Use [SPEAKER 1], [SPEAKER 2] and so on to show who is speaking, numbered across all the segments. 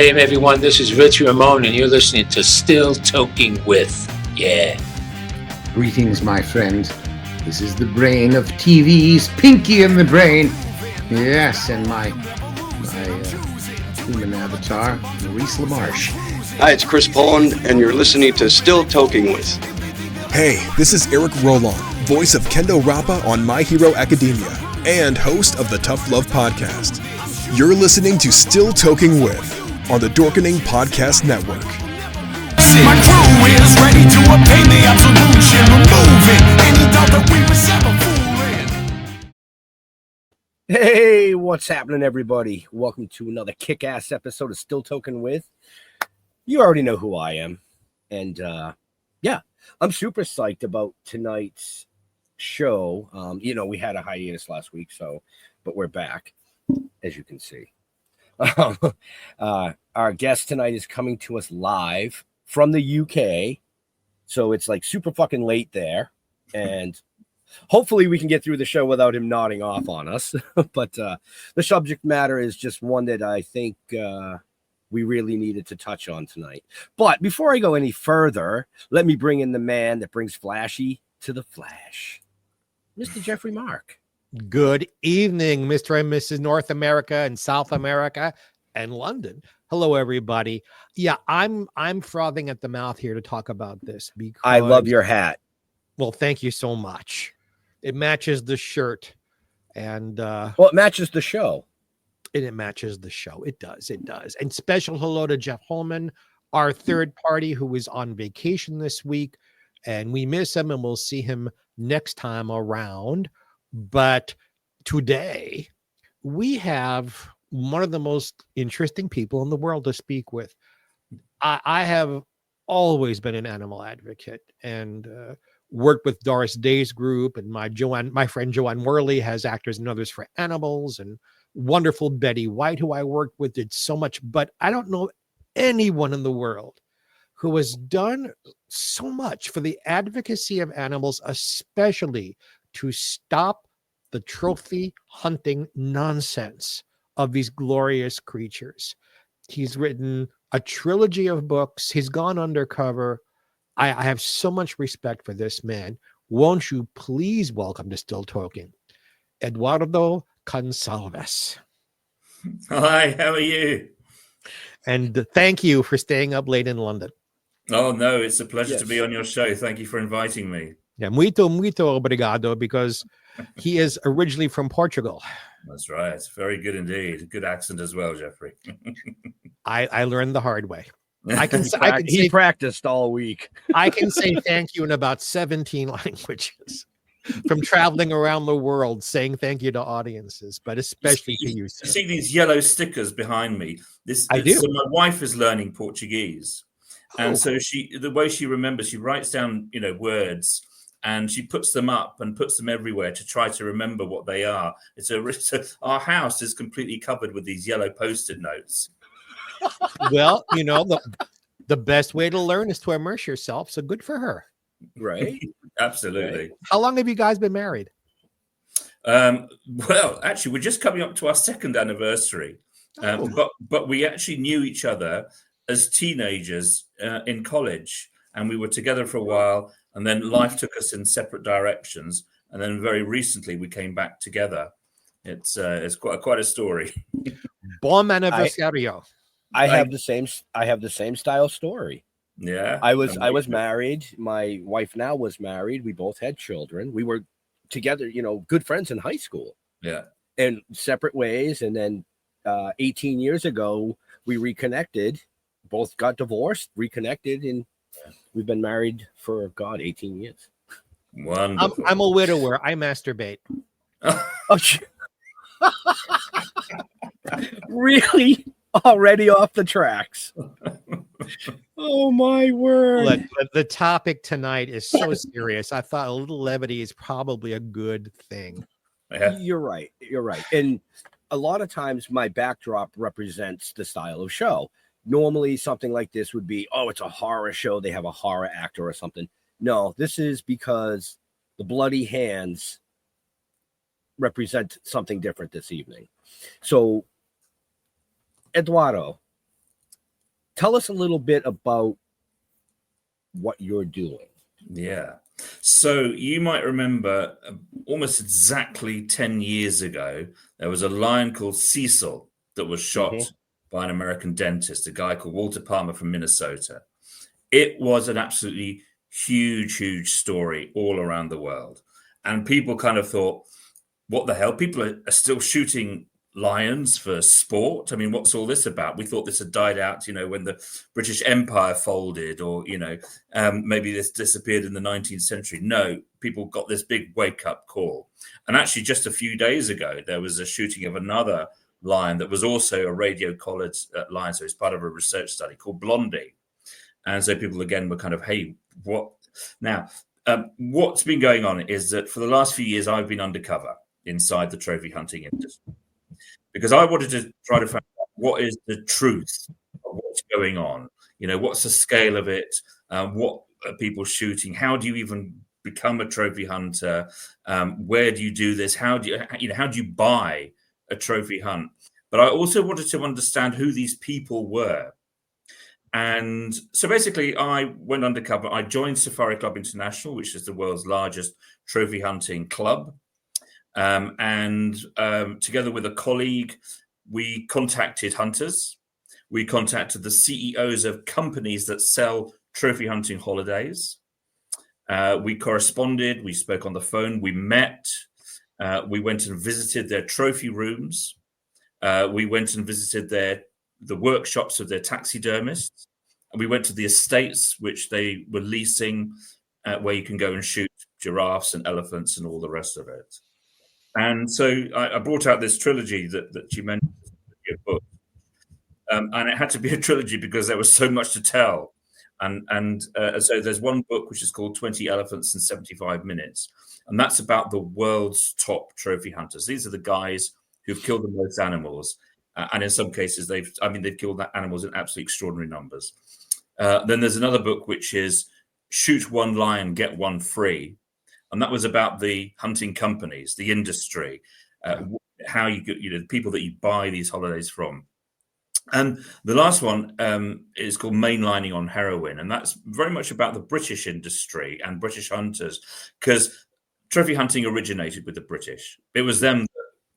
[SPEAKER 1] game, everyone. This is Rich Ramon, and you're listening to Still Toking with. Yeah.
[SPEAKER 2] Greetings, my friend. This is the brain of TV's Pinky in the Brain. Yes, and my human avatar, Maurice LaMarche.
[SPEAKER 3] Hi, it's Chris Pond, and you're listening to Still Toking with.
[SPEAKER 4] Hey, this is Eric Roland, voice of Kendo Rappa on My Hero Academia, and host of the Tough Love Podcast. You're listening to Still Toking with on the Dorkening Podcast Network.
[SPEAKER 5] My crew is ready to obtain the absolution, removing any doubt that we were ever fooling.
[SPEAKER 6] Hey, what's happening, everybody? Welcome to another kick-ass episode of Still Toking with. You already know who I am, and yeah, I'm super psyched about tonight's show. We had a hiatus last week, but we're back, as you can see. Our guest tonight is coming to us live from the UK, so it's like super fucking late there, and hopefully we can get through the show without him nodding off on us. But the subject matter is just one that I think we really needed to touch on tonight. But before I go any further, let me bring in the man that brings Flashy to the Flash, Mr. Jeffrey Mark.
[SPEAKER 7] Good evening, Mr. and Mrs. North America and South America and London. Hello, everybody. Yeah, I'm frothing at the mouth here to talk about this because
[SPEAKER 6] I love your hat.
[SPEAKER 7] Well, thank you so much. It matches the shirt, and
[SPEAKER 6] it matches the show.
[SPEAKER 7] And it matches the show. It does. And special hello to Jeff Holman, our third party who is on vacation this week, and we miss him, and we'll see him next time around. But today we have one of the most interesting people in the world to speak with. I have always been an animal advocate and worked with Doris Day's group, and my friend Joanne Worley has Actors and Others for Animals, and wonderful Betty White, who I worked with, did so much. But I don't know anyone in the world who has done so much for the advocacy of animals, especially to stop the trophy hunting nonsense of these glorious creatures. He's written a trilogy of books. He's gone undercover. I have so much respect for this man. Won't you please welcome to Still Toking, Eduardo Goncalves.
[SPEAKER 8] Hi, how are you?
[SPEAKER 7] And thank you for staying up late in London.
[SPEAKER 8] Oh, no, it's a pleasure to be on your show. Thank you for inviting me.
[SPEAKER 7] Yeah, muito obrigado, because he is originally from Portugal.
[SPEAKER 8] That's right. Very good indeed. Good accent as well, Jeffrey.
[SPEAKER 7] I learned the hard way.
[SPEAKER 6] He practiced all week.
[SPEAKER 7] I can say thank you in about 17 languages from traveling around the world saying thank you to audiences, but especially to you, sir.
[SPEAKER 8] You see these yellow stickers behind me?
[SPEAKER 7] I do.
[SPEAKER 8] So my wife is learning Portuguese. And so the way she remembers, she writes down, words, and she puts them up and puts them everywhere to try to remember what they are. Our house is completely covered with these yellow Post-it notes.
[SPEAKER 7] Well, the best way to learn is to immerse yourself. So good for her.
[SPEAKER 6] Right.
[SPEAKER 8] Absolutely.
[SPEAKER 6] Right.
[SPEAKER 7] How long have you guys been married?
[SPEAKER 8] Well, actually, we're just coming up to our second anniversary. But we actually knew each other as teenagers in college, and we were together for a while, and then life took us in separate directions, and then very recently we came back together. It's quite a story.
[SPEAKER 7] Bon anniversario.
[SPEAKER 6] I have the same style story.
[SPEAKER 8] Yeah.
[SPEAKER 6] I was married. My wife now was married. We both had children. We were together, good friends in high school.
[SPEAKER 8] Yeah.
[SPEAKER 6] In separate ways, and then 18 years ago we reconnected. Both got divorced, reconnected, and we've been married for 18 years.
[SPEAKER 8] Wonderful.
[SPEAKER 7] I'm a widower. I masturbate.
[SPEAKER 6] Really? Already off the tracks. Oh my word.
[SPEAKER 7] The topic tonight is so serious. I thought a little levity is probably a good thing.
[SPEAKER 8] Yeah.
[SPEAKER 6] You're right. And a lot of times my backdrop represents the style of show. Normally something like this would be, it's a horror show. They have a horror actor or something. No, this is because the bloody hands represent something different this evening. So, Eduardo, tell us a little bit about what you're doing.
[SPEAKER 8] Yeah. So you might remember almost exactly 10 years ago, there was a lion called Cecil that was shot by an American dentist, a guy called Walter Palmer from Minnesota. It was an absolutely huge story all around the world. And people kind of thought, what the hell? People are still shooting lions for sport. I mean, what's all this about? We thought this had died out, when the British Empire folded, or, maybe this disappeared in the 19th century. No, people got this big wake-up call. And actually, just a few days ago, there was a shooting of another lion that was also a radio-collared lion. So it's part of a research study called Blondie. And so people, again, were kind of, hey, what? Now, what's been going on is that for the last few years, I've been undercover inside the trophy hunting industry, because I wanted to try to find out what is the truth of what's going on. What's the scale of it? What are people shooting? How do you even become a trophy hunter? Where do you do this? How do you buy a trophy hunt? But I also wanted to understand who these people were. And so basically, I went undercover. I joined Safari Club International, which is the world's largest trophy hunting club. And together with a colleague, we contacted hunters. We contacted the CEOs of companies that sell trophy hunting holidays. We corresponded. We spoke on the phone. We met. We went and visited their trophy rooms. We went and visited the workshops of their taxidermists. And we went to the estates which they were leasing, where you can go and shoot giraffes and elephants and all the rest of it. And so I brought out this trilogy that you mentioned in your book. And it had to be a trilogy because there was so much to tell. And so there's one book which is called 20 Elephants in 75 Minutes. And that's about the world's top trophy hunters. These are the guys who've killed the most animals. And in some cases, they've killed animals in absolutely extraordinary numbers. Then there's another book which is Shoot One Lion, Get One Free. And that was about the hunting companies, the industry, how you get, the people that you buy these holidays from. And the last one is called Mainlining on Heroin. And that's very much about the British industry and British hunters, because trophy hunting originated with the British. It was them that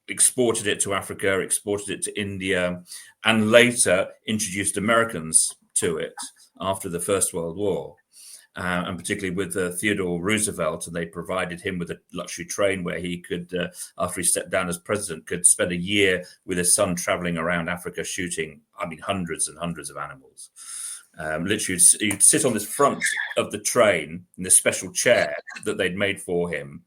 [SPEAKER 8] exported it to Africa, exported it to India, and later introduced Americans to it after the First World War. And particularly with Theodore Roosevelt, and they provided him with a luxury train where he could, after he stepped down as president, could spend a year with his son traveling around Africa shooting, hundreds and hundreds of animals. Literally, he'd sit on this front of the train in this special chair that they'd made for him,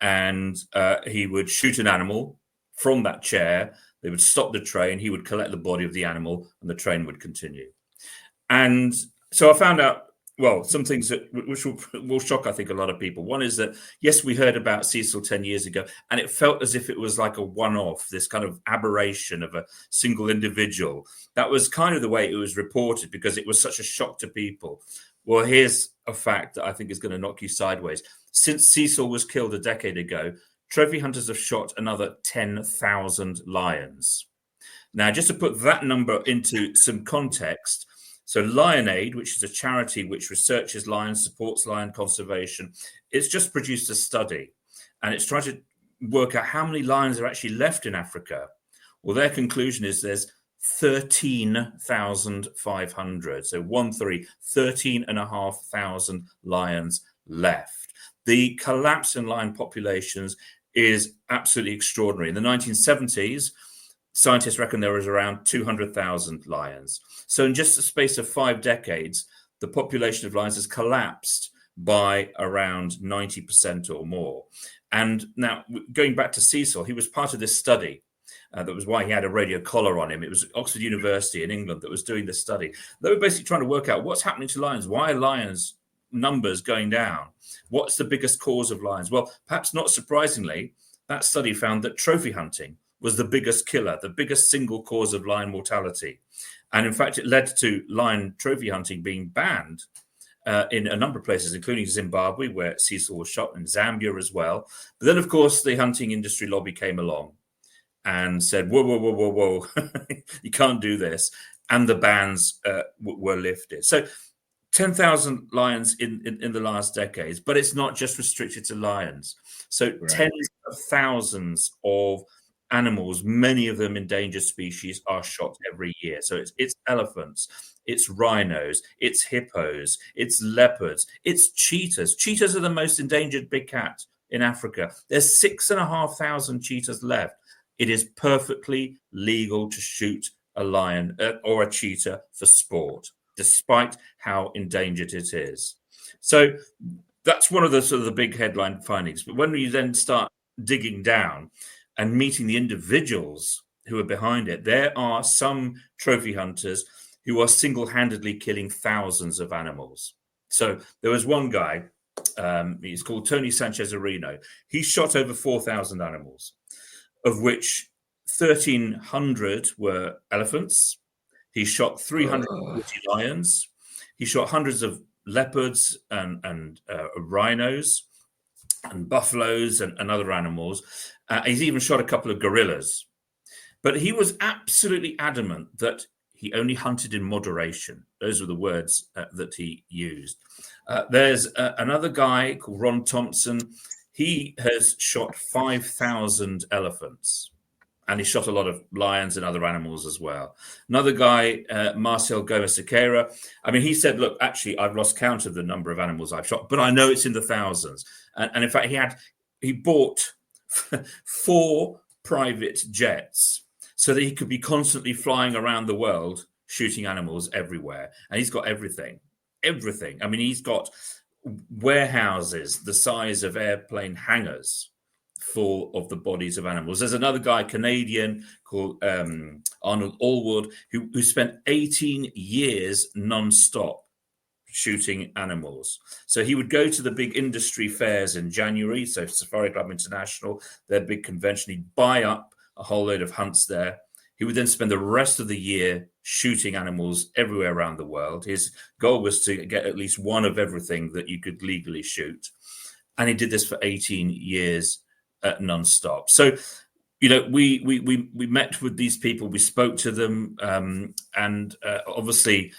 [SPEAKER 8] and he would shoot an animal from that chair. They would stop the train, he would collect the body of the animal, and the train would continue. And so I found out, well, some things which will shock, I think, a lot of people. One is that, yes, we heard about Cecil 10 years ago, and it felt as if it was like a one-off, this kind of aberration of a single individual. That was kind of the way it was reported because it was such a shock to people. Well, here's a fact that I think is going to knock you sideways. Since Cecil was killed a decade ago, trophy hunters have shot another 10,000 lions. Now, just to put that number into some context, so Lion Aid, which is a charity which researches lions, supports lion conservation, it's just produced a study, and it's trying to work out how many lions are actually left in Africa. Well, their conclusion is there's 13,500. So 13,500 lions left. The collapse in lion populations is absolutely extraordinary. In the 1970s, scientists reckon there was around 200,000 lions. So in just the space of 5 decades, the population of lions has collapsed by around 90% or more. And now, going back to Cecil, he was part of this study. That was why he had a radio collar on him. It was Oxford University in England that was doing this study. They were basically trying to work out what's happening to lions. Why are lions' numbers going down? What's the biggest cause of lions? Well, perhaps not surprisingly, that study found that trophy hunting was the biggest killer, the biggest single cause of lion mortality. And in fact, it led to lion trophy hunting being banned in a number of places, including Zimbabwe, where Cecil was shot, and Zambia as well. But then, of course, the hunting industry lobby came along and said, whoa, you can't do this. and the bans were lifted. So 10,000 lions in the last decades, but it's not just restricted to lions. So tens of thousands of animals, many of them endangered species, are shot every year. So it's elephants, it's rhinos, it's hippos, it's leopards, it's cheetahs. Cheetahs are the most endangered big cat in Africa. There's 6,500 cheetahs left. It is perfectly legal to shoot a lion or a cheetah for sport, despite how endangered it is. So that's one of the sort of the big headline findings. But when we then start digging down and meeting the individuals who are behind it, there are some trophy hunters who are single-handedly killing thousands of animals. So there was one guy, he's called Tony Sanchez Areno. He shot over 4,000 animals, of which 1,300 were elephants. He shot 340 lions. He shot hundreds of leopards and rhinos and buffaloes and other animals. He's even shot a couple of gorillas. But he was absolutely adamant that he only hunted in moderation. Those were the words that he used. There's another guy called Ron Thompson. He has shot 5,000 elephants. And he shot a lot of lions and other animals as well. Another guy, Marcel Gomez-Sequeira, I mean, he said, look, actually, I've lost count of the number of animals I've shot, but I know it's in the thousands. And in fact, he bought 4 private jets so that he could be constantly flying around the world, shooting animals everywhere. And he's got everything. I mean, he's got warehouses the size of airplane hangars full of the bodies of animals. There's another guy, Canadian, called Arnold Allwood, who spent 18 years non-stop shooting animals. So he would go to the big industry fairs in January, so Safari Club International, their big convention. He'd buy up a whole load of hunts there. He would then spend the rest of the year shooting animals everywhere around the world. His goal was to get at least one of everything that you could legally shoot. And he did this for 18 years non-stop. So, you know, we met with these people, we spoke to them, and obviously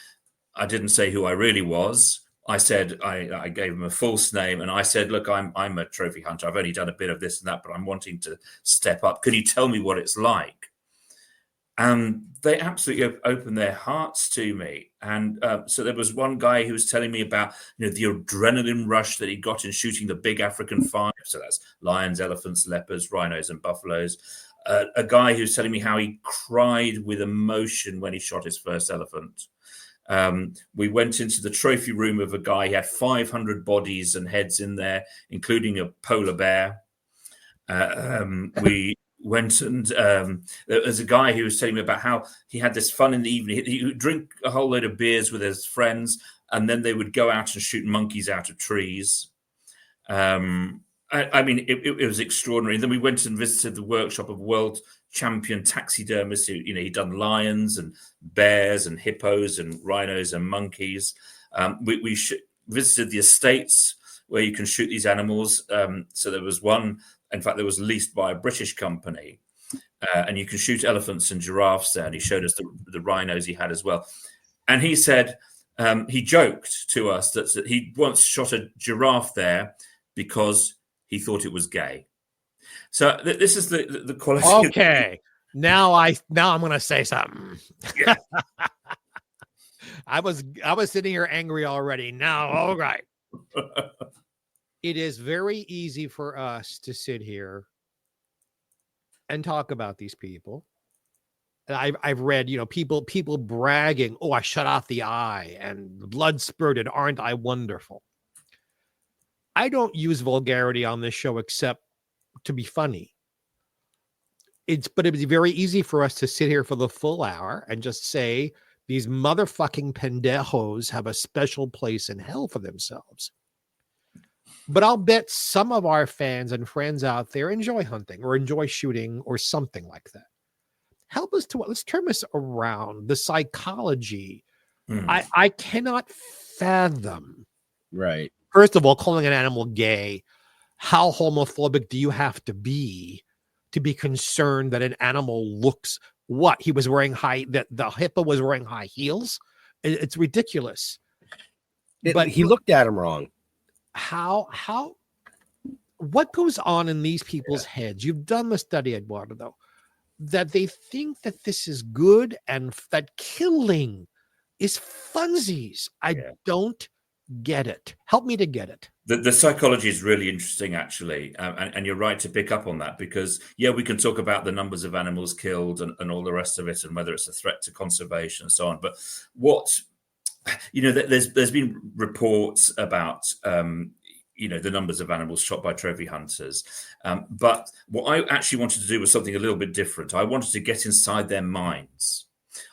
[SPEAKER 8] I didn't say who I really was. I said, I gave him a false name, and I said, look, I'm a trophy hunter. I've only done a bit of this and that, but I'm wanting to step up. Can you tell me what it's like? And they absolutely opened their hearts to me. And so there was one guy who was telling me about, you know, the adrenaline rush that he got in shooting the big African 5. So that's lions, elephants, leopards, rhinos, and buffaloes. A guy who was telling me how he cried with emotion when he shot his first elephant. We went into the trophy room of a guy. He had 500 bodies and heads in there, including a polar bear. We went and there was a guy who was telling me about how he had this fun in the evening. He would drink a whole load of beers with his friends, and then they would go out and shoot monkeys out of trees. I mean, it was extraordinary. Then we went and visited the workshop of world champion taxidermists who, you know, he'd done lions and bears and hippos and rhinos and monkeys. We visited the estates where you can shoot these animals. So there was one, in fact, that was leased by a British company, and you can shoot elephants and giraffes there. And he showed us the rhinos he had as well. And he said, he joked to us that he once shot a giraffe there because he thought it was gay. So this is the quality.
[SPEAKER 7] Okay, now I'm going to say something.
[SPEAKER 8] Yeah.
[SPEAKER 7] I was sitting here angry already. Now, all right. It is very easy for us to sit here and talk about these people. I've read, you know, people bragging, "Oh, I shut off the eye and blood spurted. Aren't I wonderful?" I don't use vulgarity on this show except to be funny. But it'd be very easy for us to sit here for the full hour and just say these motherfucking pendejos have a special place in hell for themselves. But I'll bet some of our fans and friends out there enjoy hunting or enjoy shooting or something like that. Let's turn this around. The psychology. I cannot fathom.
[SPEAKER 6] Right.
[SPEAKER 7] First of all, calling an animal gay. How homophobic do you have to be concerned that an animal looks what he was wearing that the hippo was wearing high heels. It's ridiculous.
[SPEAKER 6] But he looked at him wrong.
[SPEAKER 7] What goes on in these people's heads? You've done the study, Eduardo, though, that they think that this is good and that killing is funsies. I don't get it. Help me to get it.
[SPEAKER 8] The psychology is really interesting, actually. And you're right to pick up on that because, we can talk about the numbers of animals killed and all the rest of it and whether it's a threat to conservation and so on. But there's been reports about, the numbers of animals shot by trophy hunters. But what I actually wanted to do was something a little bit different. I wanted to get inside their minds.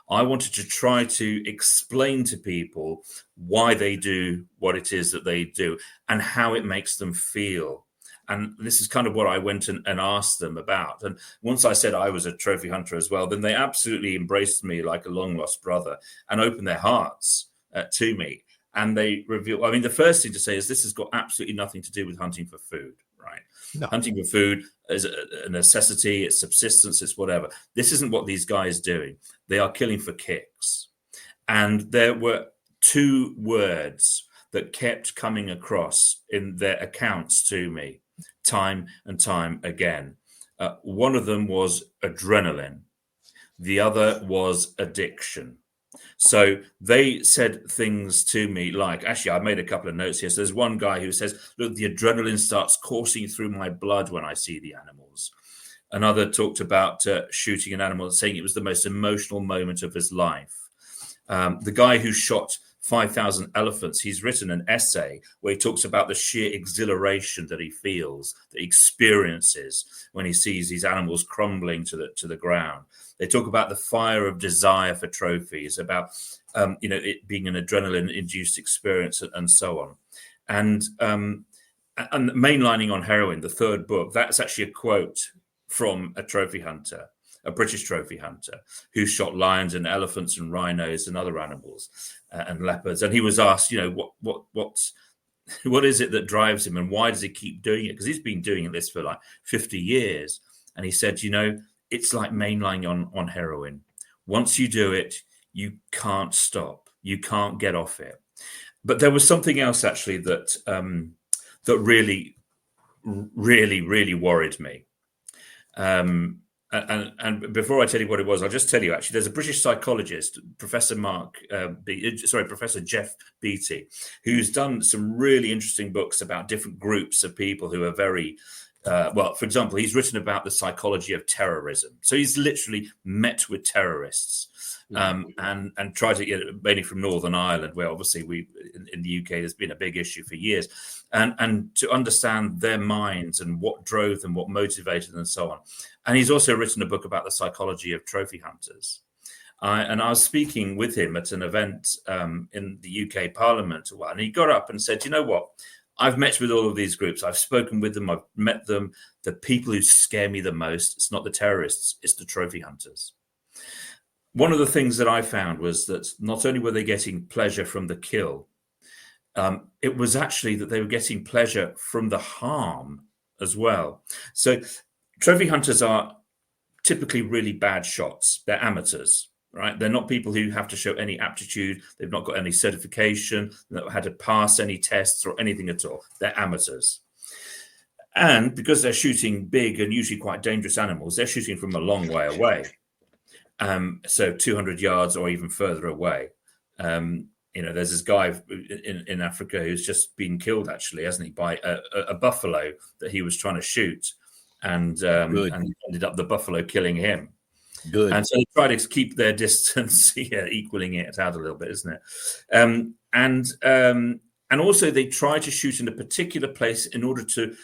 [SPEAKER 8] I wanted to try to explain to people why they do what it is that they do and how it makes them feel. And this is kind of what I went and asked them about. And once I said I was a trophy hunter as well, then they absolutely embraced me like a long lost brother and opened their hearts to me. And they reveal, the first thing to say is this has got absolutely nothing to do with hunting for food, right? No. Hunting for food is a necessity, it's subsistence, it's whatever. This isn't what these guys are doing. They are killing for kicks. And there were two words that kept coming across in their accounts to me time and time again. One of them was adrenaline. The other was addiction. So they said things to me like, actually, I made a couple of notes here. So there's one guy who says, look, the adrenaline starts coursing through my blood when I see the animals. Another talked about shooting an animal and saying it was the most emotional moment of his life. The guy who shot 5,000 elephants, he's written an essay where he talks about the sheer exhilaration that he feels, that he experiences when he sees these animals crumbling to the ground. They talk about the fire of desire for trophies, about it being an adrenaline-induced experience, and so on. And mainlining on heroin, the third book, that's actually a quote from a trophy hunter, a British trophy hunter, who shot lions and elephants and rhinos and other animals and leopards. And he was asked, what is it that drives him and why does he keep doing it? Because he's been doing this for like 50 years. And he said, it's like mainlining on heroin. Once you do it, you can't stop. You can't get off it. But there was something else actually that really, really, really worried me. And before I tell you what it was, I'll just tell you, actually, there's a British psychologist, Professor Jeff Beattie, who's done some really interesting books about different groups of people who are very, for example, he's written about the psychology of terrorism. So he's literally met with terrorists and tried to get, mainly from Northern Ireland, where obviously in the UK, there's been a big issue for years, and to understand their minds and what drove them, what motivated them, and so on. And he's also written a book about the psychology of trophy hunters. And I was speaking with him at an event in the UK Parliament a while, and he got up and said, you know what? I've met with all of these groups. I've spoken with them. I've met them. The people who scare me the most, it's not the terrorists, it's the trophy hunters. One of the things that I found was that not only were they getting pleasure from the kill, it was actually that they were getting pleasure from the harm as well. So trophy hunters are typically really bad shots. They're amateurs, right? They're not people who have to show any aptitude. They've not got any certification. They've not had to pass any tests or anything at all. They're amateurs. And because they're shooting big and usually quite dangerous animals, they're shooting from a long way away. So 200 yards or even further away. There's this guy in Africa who's just been killed, actually, hasn't he, by a buffalo that he was trying to shoot. And ended up the buffalo killing him. Good. And so they try to keep their distance, equaling it out a little bit, isn't it? And also they try to shoot in a particular place in order to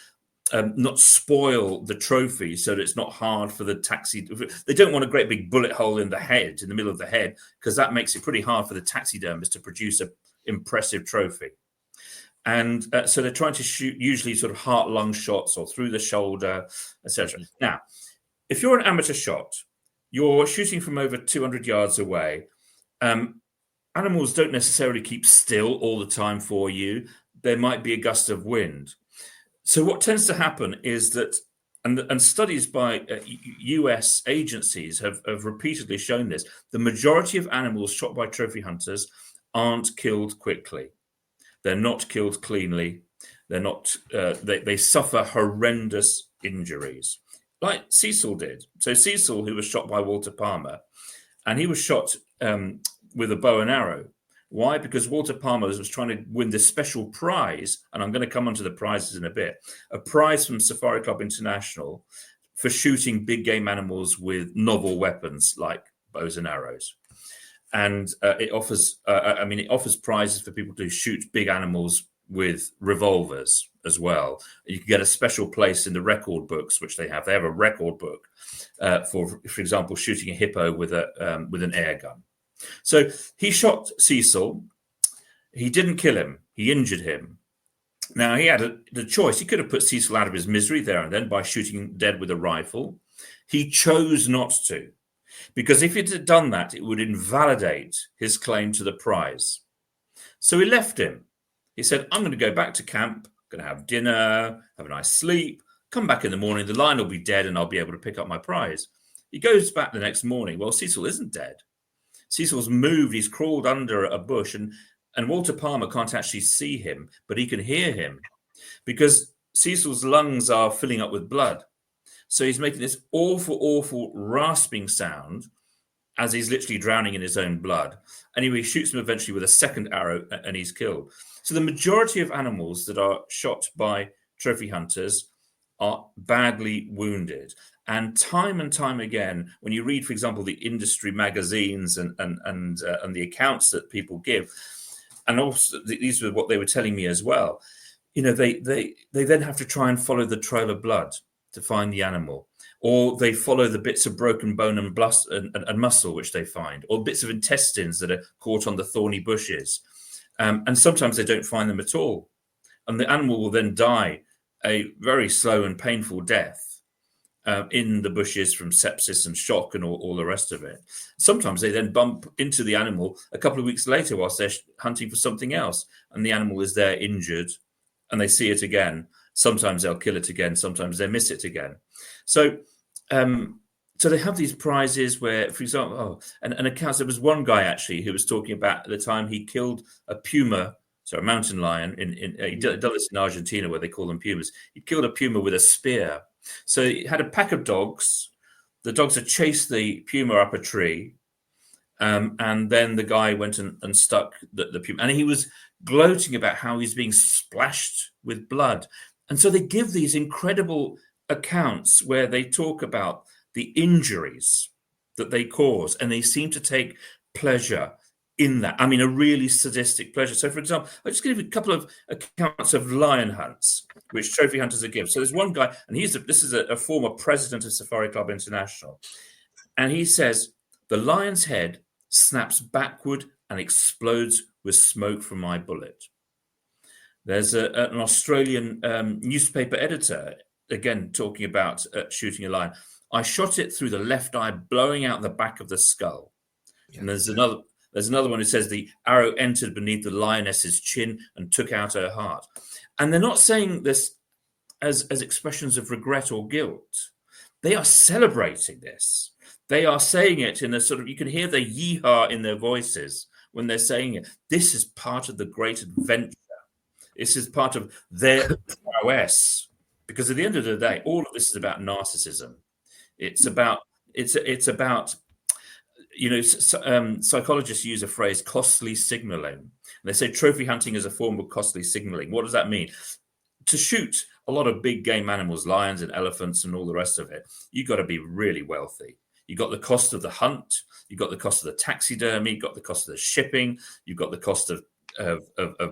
[SPEAKER 8] not spoil the trophy, so that it's not hard for the taxi. They don't want a great big bullet hole in the head, in the middle of the head, because that makes it pretty hard for the taxidermist to produce an impressive trophy. And so they're trying to shoot usually sort of heart-lung shots or through the shoulder, etc. Now, if you're an amateur shot, you're shooting from over 200 yards away. Animals don't necessarily keep still all the time for you. There might be a gust of wind. So what tends to happen is that And studies by US agencies have repeatedly shown this. The majority of animals shot by trophy hunters aren't killed quickly. They're not killed cleanly. They're not. They suffer horrendous injuries, like Cecil did. So Cecil, who was shot by Walter Palmer, and he was shot with a bow and arrow. Why? Because Walter Palmer was trying to win this special prize, and I'm going to come onto the prizes in a bit, a prize from Safari Club International for shooting big game animals with novel weapons like bows and arrows. And it offers prizes for people to shoot big animals with revolvers as well. You can get a special place in the record books, which they have. They have a record book for example, shooting a hippo with an air gun. So he shot Cecil. He didn't kill him. He injured him. Now, he had the choice. He could have put Cecil out of his misery there and then by shooting him dead with a rifle. He chose not to, because if it had done that, it would invalidate his claim to the prize. So he left him. He said, I'm going to go back to camp, going to have dinner, have a nice sleep, come back in the morning, the lion will be dead and I'll be able to pick up my prize. He goes back the next morning. Well, Cecil isn't dead. Cecil's moved. He's crawled under a bush, and Walter Palmer can't actually see him, but he can hear him because Cecil's lungs are filling up with blood. So he's making this awful, awful rasping sound as he's literally drowning in his own blood. Anyway, he shoots him eventually with a second arrow and he's killed. So the majority of animals that are shot by trophy hunters are badly wounded. And time again, when you read, for example, the industry magazines and the accounts that people give, and also these were what they were telling me as well, they then have to try and follow the trail of blood to find the animal, or they follow the bits of broken bone and muscle which they find, or bits of intestines that are caught on the thorny bushes, and sometimes they don't find them at all, and the animal will then die a very slow and painful death in the bushes from sepsis and shock and all the rest of it. Sometimes they then bump into the animal a couple of weeks later whilst they're hunting for something else, and the animal is there injured, and they see it again. Sometimes they'll kill it again. Sometimes they miss it again. So they have these prizes where, for example, and accounts. There was one guy actually who was talking about at the time he killed a puma, so a mountain lion. He did this in Argentina where they call them pumas. He killed a puma with a spear. So he had a pack of dogs. The dogs had chased the puma up a tree. And then the guy went and stuck the puma. And he was gloating about how he's being splashed with blood. And so they give these incredible accounts where they talk about the injuries that they cause. And they seem to take pleasure in that. I mean, a really sadistic pleasure. So, for example, I'll just give you a couple of accounts of lion hunts, which trophy hunters are given. So there's one guy, and this is a former president of Safari Club International. And he says, the lion's head snaps backward and explodes with smoke from my bullet. There's an Australian newspaper editor, again, talking about shooting a lion. I shot it through the left eye, blowing out the back of the skull. Yes. And there's another one who says the arrow entered beneath the lioness's chin and took out her heart. And they're not saying this as expressions of regret or guilt. They are celebrating this. They are saying it in a sort of, you can hear the yee-haw in their voices when they're saying it. This is part of the great adventure. This is part of their prowess. Because at the end of the day, all of this is about narcissism. It's about psychologists use a phrase, costly signaling. And they say trophy hunting is a form of costly signaling. What does that mean? To shoot a lot of big game animals, lions and elephants and all the rest of it, you've got to be really wealthy. You've got the cost of the hunt. You've got the cost of the taxidermy. You've got the cost of the shipping. You've got the cost of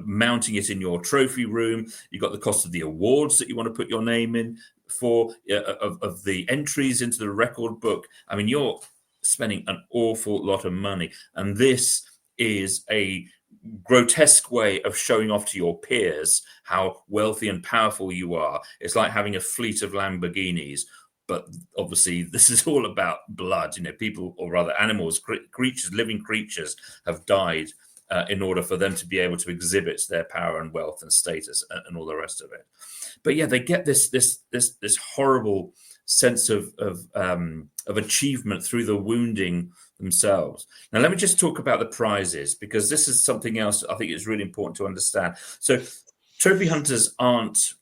[SPEAKER 8] mounting it in your trophy room. You've got the cost of the awards that you want to put your name in for, of the entries into the record book. I mean, you're spending an awful lot of money. And this is a grotesque way of showing off to your peers how wealthy and powerful you are. It's like having a fleet of Lamborghinis. But obviously, this is all about blood. People, or rather animals, creatures, living creatures have died in order for them to be able to exhibit their power and wealth and status and all the rest of it. But yeah, they get this horrible sense of achievement through the wounding themselves. Now, let me just talk about the prizes, because this is something else I think is really important to understand. So, trophy hunters aren't,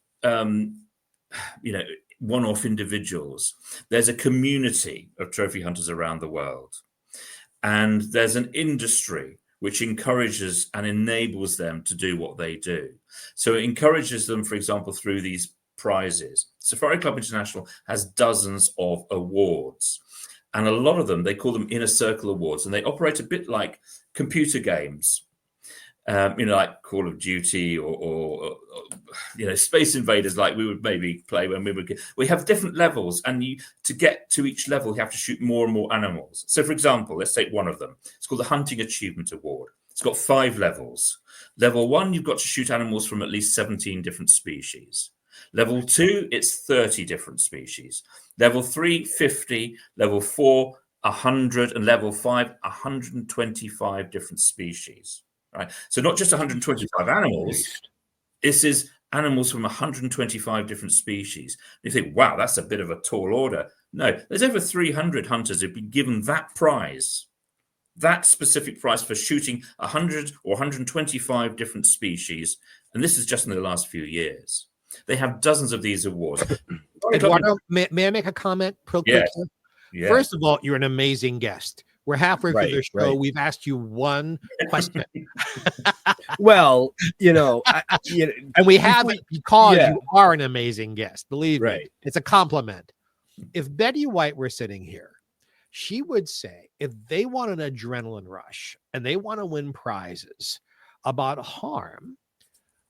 [SPEAKER 8] one-off individuals. There's a community of trophy hunters around the world, and there's an industry which encourages and enables them to do what they do. So it encourages them, for example, through these prizes. Safari Club International has dozens of awards, and a lot of them, they call them inner circle awards, and they operate a bit like computer games, like Call of Duty or Space Invaders, like we would maybe play when we have different levels, and to get to each level, you have to shoot more and more animals. So, for example, let's take one of them. It's called the Hunting Achievement Award. It's got 5 levels. Level 1, you've got to shoot animals from at least 17 different species. Level 2, it's 30 different species. Level 3, 50. Level 4, 100. And level 5, 125 different species. Right. So not just 125 animals. This is animals from 125 different species. You think, wow, that's a bit of a tall order. No, there's over 300 hunters who've been given that prize, that specific prize for shooting 100 or 125 different species. And this is just in the last few years. They have dozens of these awards.
[SPEAKER 7] Eduardo, may I make a comment real quick?
[SPEAKER 8] Yeah.
[SPEAKER 7] First of all, you're an amazing guest. We're halfway through the show.
[SPEAKER 6] Right.
[SPEAKER 7] We've asked you one question.
[SPEAKER 6] Well, and
[SPEAKER 7] we haven't, because you are an amazing guest. Believe me, it's a compliment. If Betty White were sitting here, she would say, if they want an adrenaline rush and they want to win prizes about harm,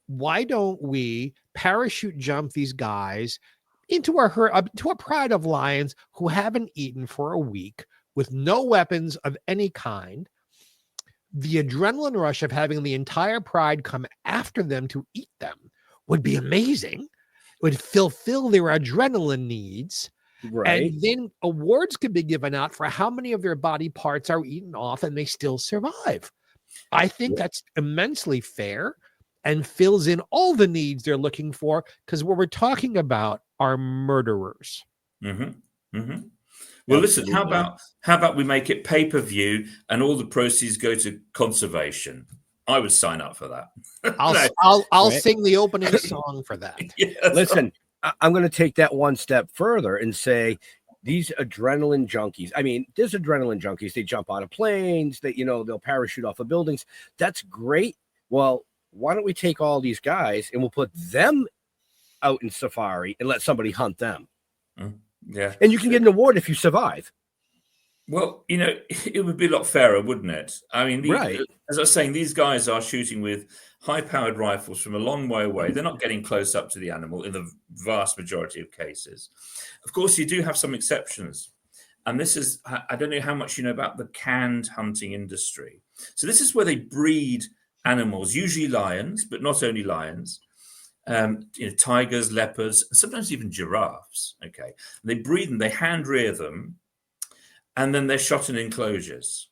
[SPEAKER 7] why don't we parachute jump these guys into a pride of lions who haven't eaten for a week, with no weapons of any kind? The adrenaline rush of having the entire pride come after them to eat them would be amazing. It would fulfill their adrenaline needs. Right. And then awards could be given out for how many of their body parts are eaten off and they still survive. I think that's immensely fair and fills in all the needs they're looking for, because what we're talking about are murderers.
[SPEAKER 8] Mm-hmm. Mm-hmm. Well, listen, how about we make it pay-per-view and all the proceeds go to conservation? I would sign up for that.
[SPEAKER 7] I'll sing the opening song for that.
[SPEAKER 8] Yes.
[SPEAKER 6] Listen, I'm going to take that one step further and say these adrenaline junkies. I mean, there's adrenaline junkies. They jump out of planes. They'll parachute off of buildings. That's great. Well, why don't we take all these guys and we'll put them out in safari and let somebody hunt them?
[SPEAKER 8] Yeah.
[SPEAKER 6] And you can get an award if you survive.
[SPEAKER 8] Well, it would be a lot fairer, wouldn't it? I mean, as I was saying, these guys are shooting with high-powered rifles from a long way away. They're not getting close up to the animal in the vast majority of cases. Of course, you do have some exceptions. And this is, I don't know how much you know about the canned hunting industry. So this is where they breed animals, usually lions, but not only lions. Tigers, leopards, and sometimes even giraffes. Okay, and they breed them, they hand rear them, and then they're shot in enclosures.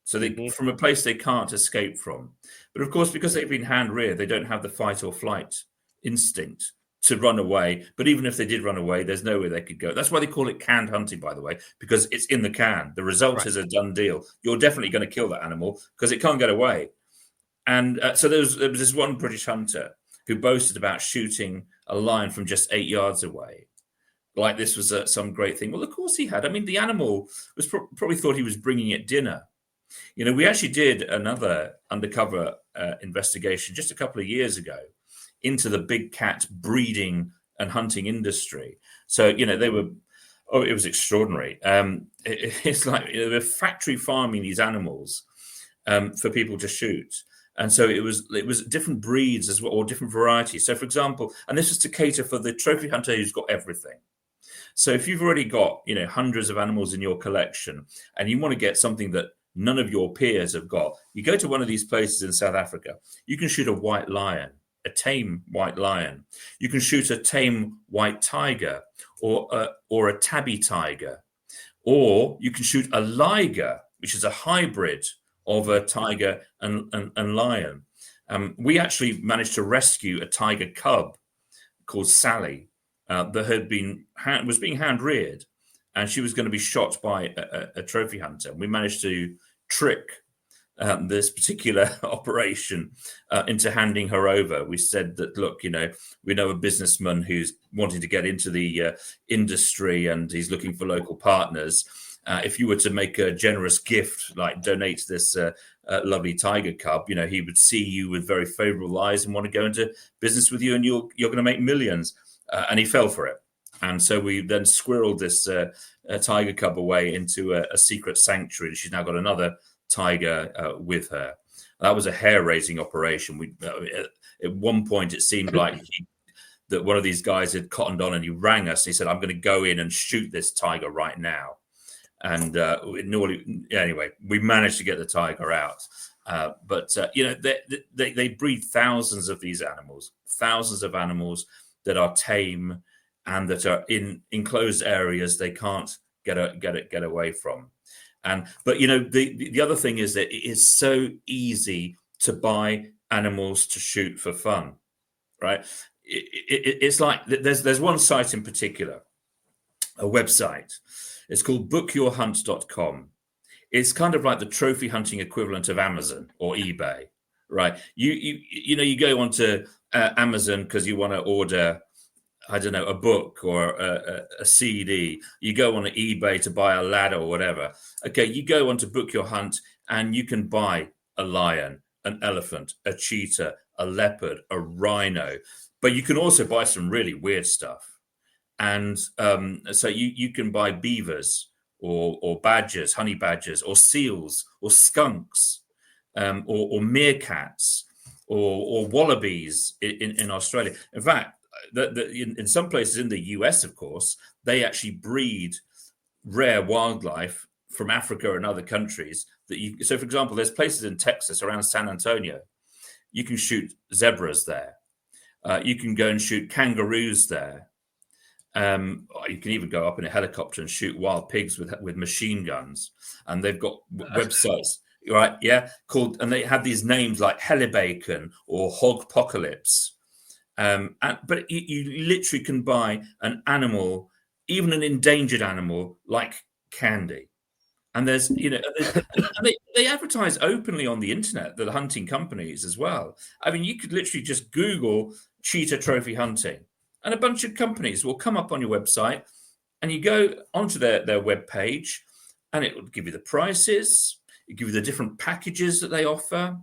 [SPEAKER 8] So they from a place they can't escape from. But of course, because they've been hand reared, they don't have the fight or flight instinct to run away. But even if they did run away, there's nowhere they could go. That's why they call it canned hunting, by the way, because it's in the can. The result is a done deal. You're definitely going to kill that animal because it can't get away. And so there was this one British hunter who boasted about shooting a lion from just 8 yards away. Like this was some great thing. Well, of course he had. I mean, the animal was probably thought he was bringing it dinner. We actually did another undercover investigation just a couple of years ago into the big cat breeding and hunting industry. So, they were, it was extraordinary. It's like they were factory farming these animals for people to shoot. And so it was different breeds as well, or different varieties. So, for example, and this is to cater for the trophy hunter who's got everything. So if you've already got, hundreds of animals in your collection and you want to get something that none of your peers have got, you go to one of these places in South Africa. You can shoot a white lion, a tame white lion. You can shoot a tame white tiger or a tabby tiger. Or you can shoot a liger, which is a hybrid of a tiger and lion. We actually managed to rescue a tiger cub called Sally that was being hand reared, and she was going to be shot by a trophy hunter. We managed to trick this particular operation into handing her over. We said that, look, we know a businessman who's wanting to get into the industry and he's looking for local partners. If you were to make a generous gift, like donate this lovely tiger cub, he would see you with very favorable eyes and want to go into business with you, and you're going to make millions. And he fell for it. And so we then squirreled this tiger cub away into a secret sanctuary. She's now got another tiger with her. That was a hair-raising operation. At one point, it seemed like that one of these guys had cottoned on, and he rang us. And he said, "I'm going to go in and shoot this tiger right now." And anyway, we managed to get the tiger out. But they breed thousands of these animals, thousands of animals that are tame and that are in enclosed areas they can't get away from. But the other thing is that it is so easy to buy animals to shoot for fun, right? It's like there's one site in particular, a website. It's called bookyourhunt.com. It's kind of like the trophy hunting equivalent of Amazon or eBay, right? You go onto Amazon because you want to order, I don't know, a book or a CD. You go on eBay to buy a ladder or whatever. Okay, you go on to Book Your Hunt and you can buy a lion, an elephant, a cheetah, a leopard, a rhino. But you can also buy some really weird stuff. And so you can buy beavers or badgers, honey badgers, or seals, or skunks, or meerkats, or wallabies in Australia. In fact, in some places in the US, of course, they actually breed rare wildlife from Africa and other countries. So, for example, there's places in Texas around San Antonio. You can shoot zebras there. You can go and shoot kangaroos there. You can even go up in a helicopter and shoot wild pigs with machine guns. And they've got websites, right? Yeah, and they have these names like Helibacon or Hogpocalypse. But you literally can buy an animal, even an endangered animal, like candy. And there's, they advertise openly on the internet, the hunting companies as well. I mean, you could literally just Google cheetah trophy hunting, and a bunch of companies will come up on your website, and you go onto their web page, and it will give you the prices, it give you the different packages that they offer.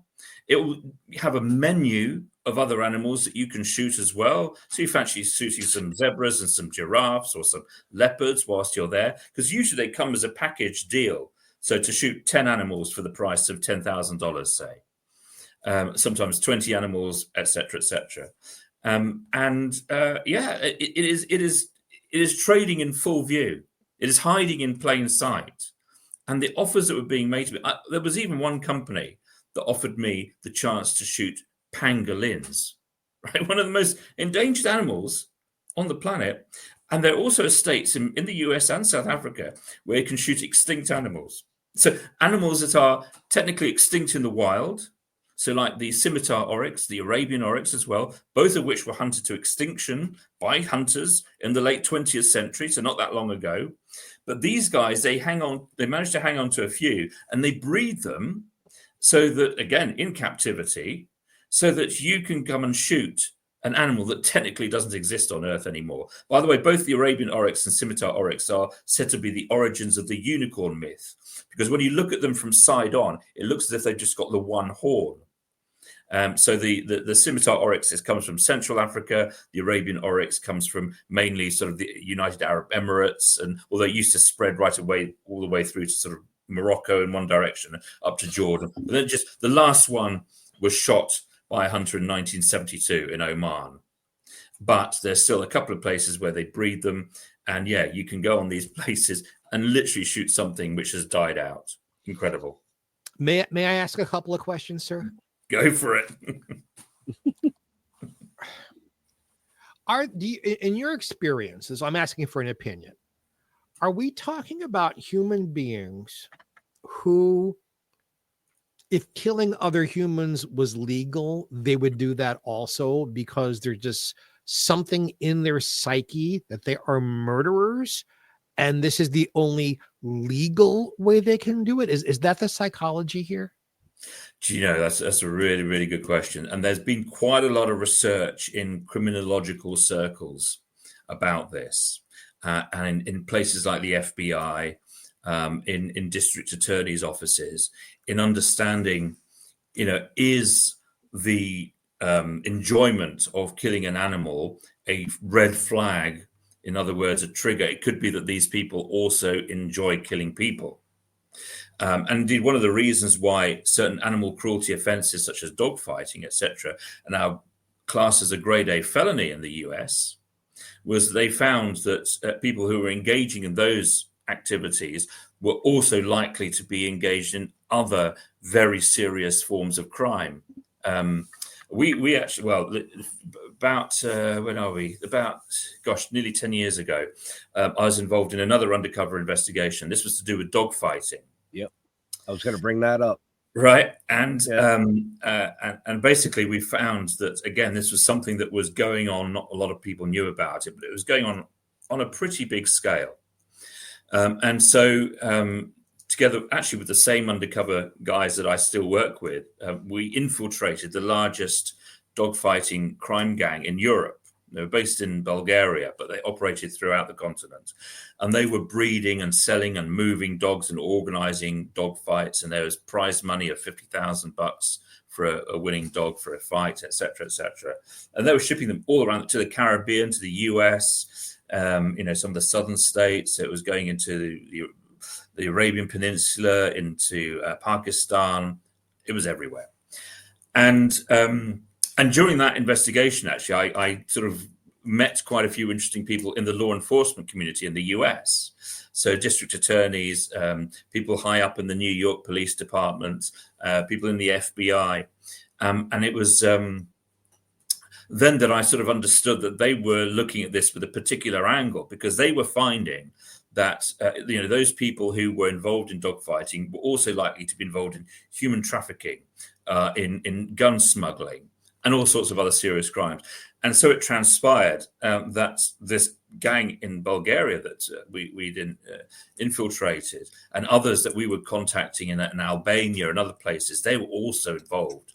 [SPEAKER 8] It will have a menu of other animals that you can shoot as well. So you fancy shooting some zebras and some giraffes or some leopards whilst you're there, because usually they come as a package deal. So to shoot 10 animals for the price of $10,000, say, sometimes 20 animals, etc., etc. It is trading in full view. It is hiding in plain sight. And the offers that were being made to me, there was even one company that offered me the chance to shoot pangolins, right? One of the most endangered animals on the planet. And there are also states in the US and South Africa where you can shoot extinct animals. So animals that are technically extinct in the wild. So like the scimitar oryx, the Arabian oryx as well, both of which were hunted to extinction by hunters in the late 20th century, so not that long ago. But these guys, they managed to hang on to a few, and they breed them so that, again, in captivity, so that you can come and shoot an animal that technically doesn't exist on Earth anymore. By the way, both the Arabian oryx and scimitar oryx are said to be the origins of the unicorn myth, because when you look at them from side on, it looks as if they've just got the one horn. So the scimitar oryx comes from Central Africa. The Arabian oryx comes from mainly sort of the United Arab Emirates, and although it used to spread right away all the way through to sort of Morocco in one direction up to Jordan. But then just the last one was shot by a hunter in 1972 in Oman. But there's still a couple of places where they breed them, and yeah, you can go on these places and literally shoot something which has died out. Incredible.
[SPEAKER 7] May I ask a couple of questions, sir?
[SPEAKER 8] Go for it.
[SPEAKER 7] In your experiences, I'm asking for an opinion. Are we talking about human beings who if killing other humans was legal, they would do that also because there's just something in their psyche that they are murderers. And this is the only legal way they can do it. Is that the psychology here?
[SPEAKER 8] Do you know, that's a really, really good question. And there's been quite a lot of research in criminological circles about this, and in places like the FBI, in district attorneys' offices, in understanding, is the enjoyment of killing an animal a red flag? In other words, a trigger. It could be that these people also enjoy killing people. And indeed, one of the reasons why certain animal cruelty offences, such as dogfighting, etc., are now classed as a grade A felony in the US, was they found that people who were engaging in those activities were also likely to be engaged in other very serious forms of crime. We actually, well, about when are we? About, nearly 10 years ago, I was involved in another undercover investigation. This was to do with dogfighting.
[SPEAKER 6] Yep, I was going to bring that up.
[SPEAKER 8] Right, and basically we found that, again, this was something that was going on. Not a lot of people knew about it, but it was going on a pretty big scale. And so, together, actually, with the same undercover guys that I still work with, we infiltrated the largest dogfighting crime gang in Europe. They were based in Bulgaria, but they operated throughout the continent. And they were breeding and selling and moving dogs and organizing dog fights. And there was prize money of $50,000 for a winning dog for a fight, et cetera, et cetera. And they were shipping them all around to the Caribbean, to the US, some of the southern states. It was going into the Arabian Peninsula, into Pakistan. It was everywhere. And during that investigation, actually, I sort of met quite a few interesting people in the law enforcement community in the US. So district attorneys, people high up in the New York Police Department, people in the FBI. And it was then that I sort of understood that they were looking at this with a particular angle, because they were finding that those people who were involved in dogfighting were also likely to be involved in human trafficking, in gun smuggling, and all sorts of other serious crimes. And so it transpired that this gang in Bulgaria that we'd infiltrated, and others that we were contacting in Albania and other places, they were also involved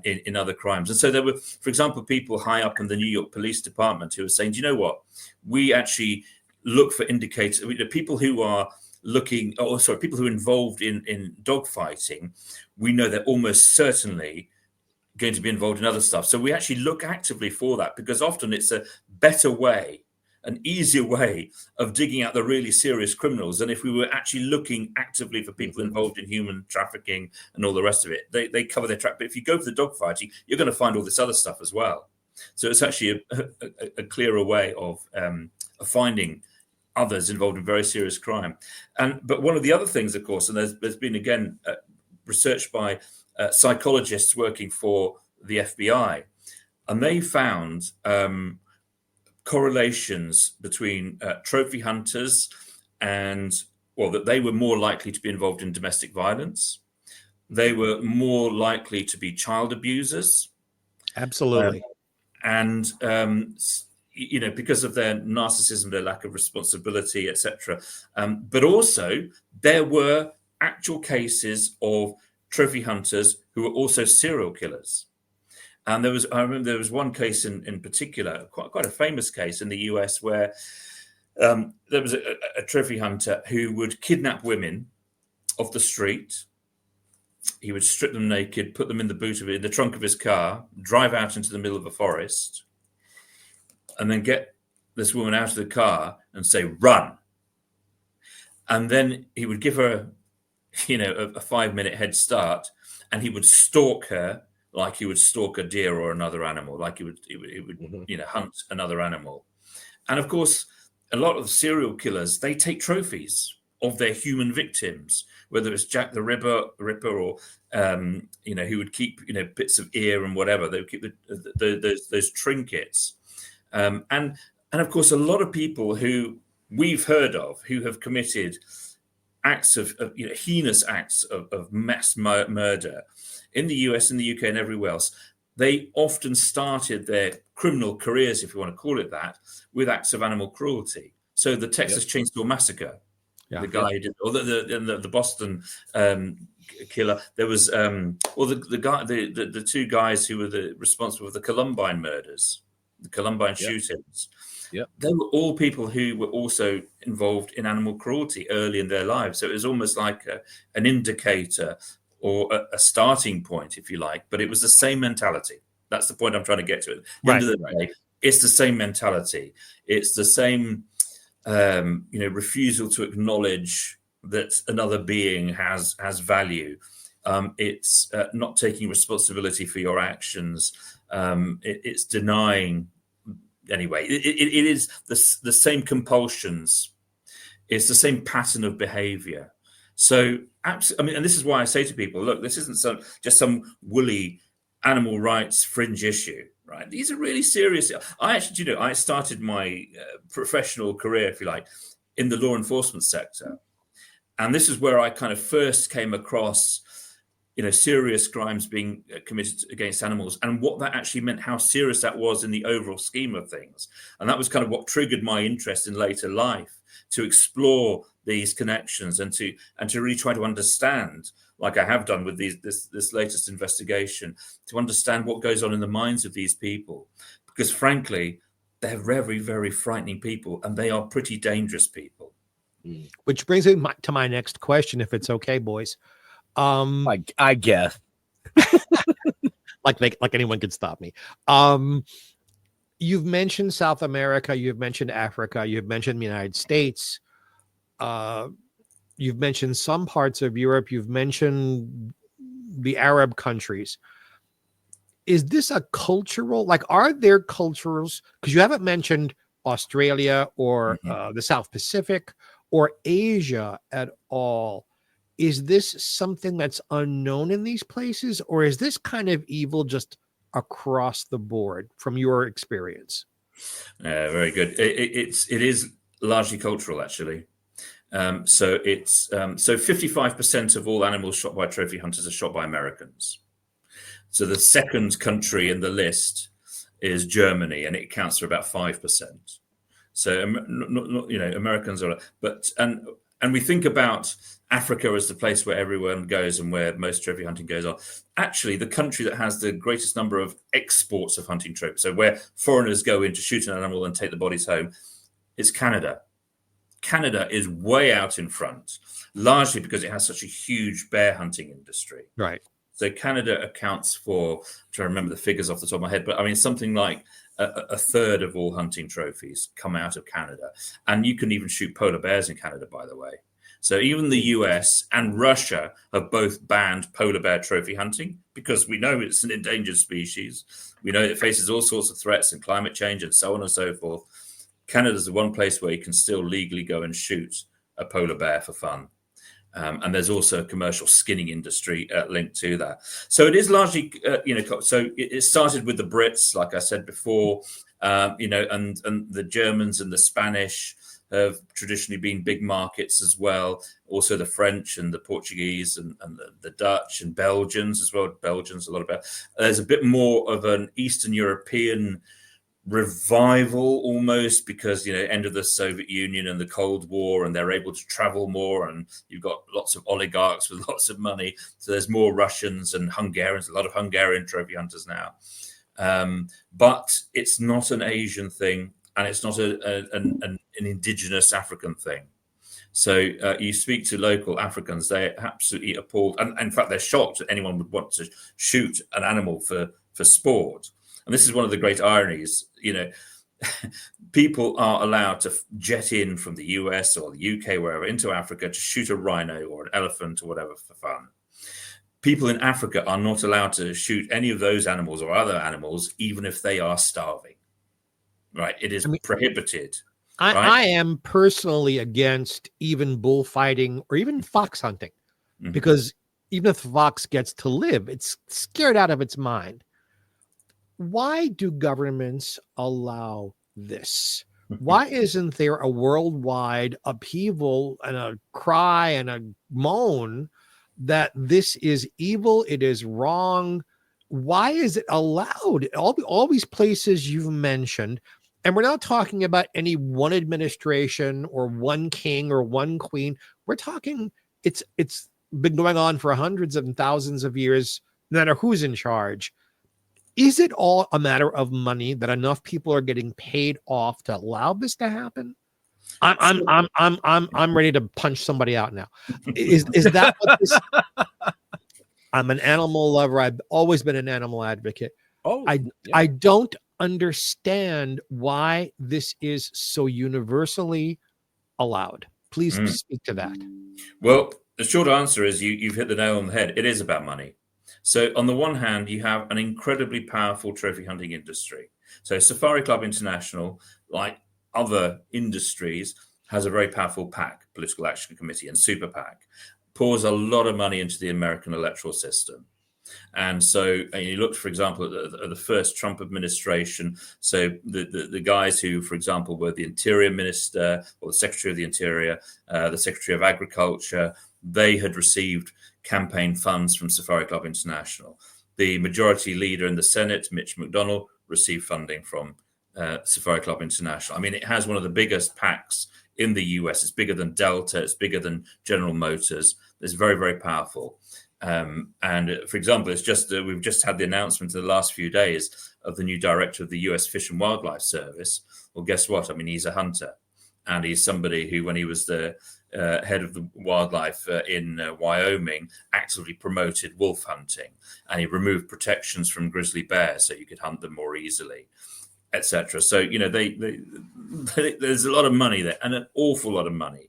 [SPEAKER 8] in other crimes. And so there were, for example, people high up in the New York Police Department who were saying, do you know what? We actually look for indicators, people who are people who are involved in dogfighting, we know they're almost certainly going to be involved in other stuff. So we actually look actively for that, because often it's a better way, an easier way of digging out the really serious criminals than if we were actually looking actively for people involved in human trafficking and all the rest of it. They cover their track. But if you go for the dogfighting, you're going to find all this other stuff as well. So it's actually a clearer way of finding others involved in very serious crime. But one of the other things, of course, and there's been, again, research by psychologists working for the FBI, and they found correlations between trophy hunters and, that they were more likely to be involved in domestic violence. They were more likely to be child abusers.
[SPEAKER 7] Absolutely.
[SPEAKER 8] Because of their narcissism, their lack of responsibility, etc. But also there were actual cases of trophy hunters who were also serial killers. And I remember there was one case in particular, quite a famous case in the US, where there was a trophy hunter who would kidnap women off the street. He would strip them naked, put them in the trunk of his car, drive out into the middle of a forest, and then get this woman out of the car and say, run. And then he would give her a 5-minute head start, and he would stalk her like he would stalk a deer or another animal, like he would hunt another animal. And of course, a lot of serial killers, they take trophies of their human victims, whether it's Jack the Ripper or who would keep bits of ear and whatever. They would keep those trinkets, and of course, a lot of people who we've heard of who have committed acts of heinous acts of mass murder in the US, in the UK, and everywhere else, they often started their criminal careers, if you want to call it that, with acts of animal cruelty. So the Texas Chainsaw Massacre, the guy who did, or the Boston killer. There was, the two guys who were responsible for the Columbine murders, the Columbine shootings.
[SPEAKER 6] Yeah,
[SPEAKER 8] they were all people who were also involved in animal cruelty early in their lives. So it was almost like an indicator or a starting point, if you like. But it was the same mentality. That's the point I'm trying to get to. At the end of the day, it's the same mentality. It's the same, refusal to acknowledge that another being has value. It's not taking responsibility for your actions. It's denying. Anyway, it is the same compulsions. It's the same pattern of behavior. So, and this is why I say to people, look, this isn't just some woolly animal rights fringe issue, right? These are really serious. I started my professional career, if you like, in the law enforcement sector. And this is where I kind of first came across serious crimes being committed against animals and what that actually meant, how serious that was in the overall scheme of things. And that was kind of what triggered my interest in later life, to explore these connections and to really try to understand, like I have done with this latest investigation, to understand what goes on in the minds of these people. Because frankly, they're very, very frightening people, and they are pretty dangerous people.
[SPEAKER 7] Which brings me to my next question, if it's okay, boys.
[SPEAKER 6] I guess
[SPEAKER 7] like anyone could stop me. You've mentioned South America, you've mentioned Africa, you've mentioned the United States, you've mentioned some parts of Europe, you've mentioned the Arab countries. Is this a cultural, are there cultures, because you haven't mentioned Australia or the South Pacific or Asia at all. Is this something that's unknown in these places, or is this kind of evil just across the board from your experience?
[SPEAKER 8] Very good. It is largely cultural, actually. So 55% of all animals shot by trophy hunters are shot by Americans. So the second country in the list is Germany, and it accounts for about 5%. So Americans are, and we think about Africa as the place where everyone goes and where most trophy hunting goes on. Actually, the country that has the greatest number of exports of hunting trophies, so where foreigners go in to shoot an animal and take the bodies home, is Canada. Canada is way out in front, largely because it has such a huge bear hunting industry.
[SPEAKER 7] Right.
[SPEAKER 8] So Canada accounts for, I'm trying to remember the figures off the top of my head, but I mean, something like a third of all hunting trophies come out of Canada. And you can even shoot polar bears in Canada, by the way. So even the US and Russia have both banned polar bear trophy hunting because we know it's an endangered species. We know it faces all sorts of threats and climate change and so on and so forth. Canada's the one place where you can still legally go and shoot a polar bear for fun. And there's also a commercial skinning industry linked to that. So it is largely, so it started with the Brits, like I said before, and the Germans and the Spanish have traditionally been big markets as well. Also the French and the Portuguese and the Dutch and Belgians as well. Belgians, a lot about. There's a bit more of an Eastern European revival almost because, end of the Soviet Union and the Cold War, and they're able to travel more, and you've got lots of oligarchs with lots of money. So there's more Russians and Hungarians, a lot of Hungarian trophy hunters now. But it's not an Asian thing. And it's not an indigenous African thing. So you speak to local Africans, they're absolutely appalled. And in fact, they're shocked that anyone would want to shoot an animal for sport. And this is one of the great ironies. People are allowed to jet in from the US or the UK, wherever, into Africa to shoot a rhino or an elephant or whatever for fun. People in Africa are not allowed to shoot any of those animals or other animals, even if they are starving. Right, it is prohibited.
[SPEAKER 7] I am personally against even bullfighting or even fox hunting, because even if the fox gets to live, it's scared out of its mind. Why do governments allow this? Why isn't there a worldwide upheaval and a cry and a moan that this is evil, it is wrong? Why is it allowed? All these places you've mentioned, and we're not talking about any one administration or one king or one queen. We're talking it's been going on for hundreds and thousands of years, no matter who's in charge. Is it all a matter of money that enough people are getting paid off to allow this to happen? I'm ready to punch somebody out now. Is that what this? I'm an animal lover. I've always been an animal advocate. I don't understand why this is so universally allowed. Please speak to that.
[SPEAKER 8] Well, the short answer is you've hit the nail on the head. It is about money. So on the one hand, you have an incredibly powerful trophy hunting industry. So Safari Club International, like other industries, has a very powerful PAC, Political Action Committee, and Super PAC, pours a lot of money into the American electoral system. And so you looked, for example, at the first Trump administration. So the guys who, for example, were the Interior Minister or the Secretary of the Interior, the Secretary of Agriculture, they had received campaign funds from Safari Club International. The majority leader in the Senate, Mitch McConnell, received funding from Safari Club International. I mean, it has one of the biggest PACs in the US. It's bigger than Delta. It's bigger than General Motors. It's very, very powerful. And for example, it's just we've just had the announcement in the last few days of the new director of the US Fish and Wildlife Service. Well, guess what? I mean, he's a hunter, and he's somebody who, when he was the head of the wildlife in Wyoming, actively promoted wolf hunting, and he removed protections from grizzly bears so you could hunt them more easily, etc. So there's a lot of money there, and an awful lot of money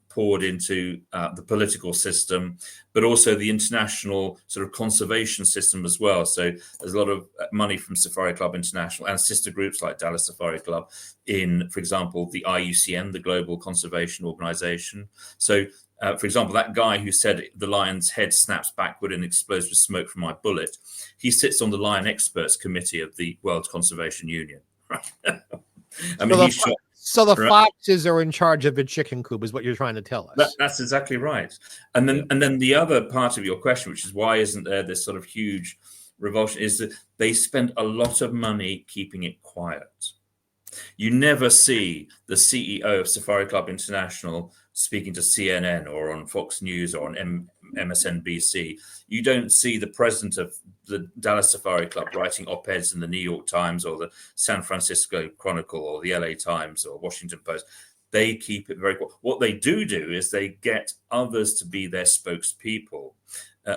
[SPEAKER 8] poured into the political system, but also the international sort of conservation system as well. So there's a lot of money from Safari Club International and sister groups like Dallas Safari Club in, for example, the IUCN, the Global Conservation Organization. So, for example, that guy who said the lion's head snaps backward and explodes with smoke from my bullet, he sits on the Lion Experts Committee of the World Conservation Union. I mean, he's shot.
[SPEAKER 7] So the foxes are in charge of a chicken coop, is what you're trying to tell us.
[SPEAKER 8] That's exactly right. And then the other part of your question, which is why isn't there this sort of huge revulsion, is that they spend a lot of money keeping it quiet. You never see the CEO of Safari Club International speaking to CNN or on Fox News or on MSNBC. You don't see the president of the Dallas Safari Club writing op-eds in the New York Times or the San Francisco Chronicle or the LA Times or Washington Post. They keep it very quiet. What they do is they get others to be their spokespeople.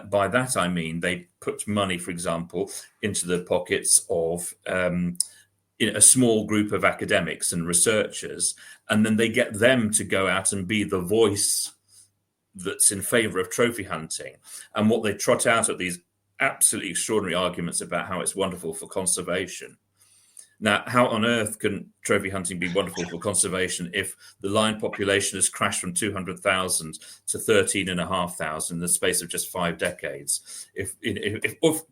[SPEAKER 8] By that, I mean they put money, for example, into the pockets of a small group of academics and researchers, and then they get them to go out and be the voice that's in favor of trophy hunting. And what they trot out at these absolutely extraordinary arguments about how it's wonderful for conservation. Now, how on earth can trophy hunting be wonderful for conservation if the lion population has crashed from 200,000 to 13,500 in the space of just 5 decades? If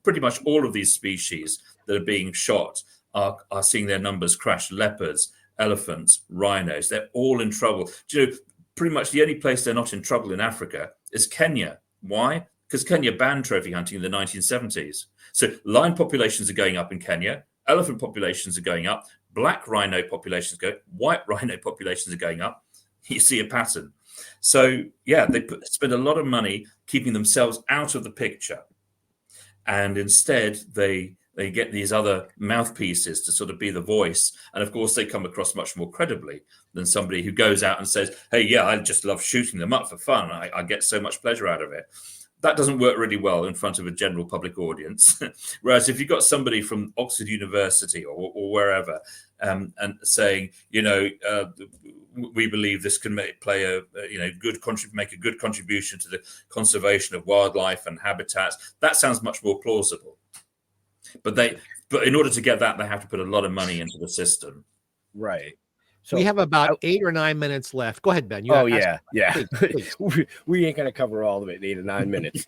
[SPEAKER 8] pretty much all of these species that are being shot are seeing their numbers crash, leopards, elephants, rhinos, they're all in trouble. Do you know, pretty much the only place they're not in trouble in Africa is Kenya. Why? Because Kenya banned trophy hunting in the 1970s. So lion populations are going up in Kenya, elephant populations are going up, black rhino populations go, white rhino populations are going up. You see a pattern. So yeah, they spend a lot of money keeping themselves out of the picture, and instead they get these other mouthpieces to sort of be the voice. And of course, they come across much more credibly than somebody who goes out and says, hey, yeah, I just love shooting them up for fun. I get so much pleasure out of it. That doesn't work really well in front of a general public audience. Whereas if you've got somebody from Oxford University or wherever and saying, we believe this can make a good contribution to the conservation of wildlife and habitats, that sounds much more plausible. But in order to get that, they have to put a lot of money into the system.
[SPEAKER 6] Right. So
[SPEAKER 7] we have about 8 or 9 minutes left. Go ahead, Ben.
[SPEAKER 6] Yeah.
[SPEAKER 7] Please.
[SPEAKER 6] We ain't going to cover all of it in 8 or 9 minutes.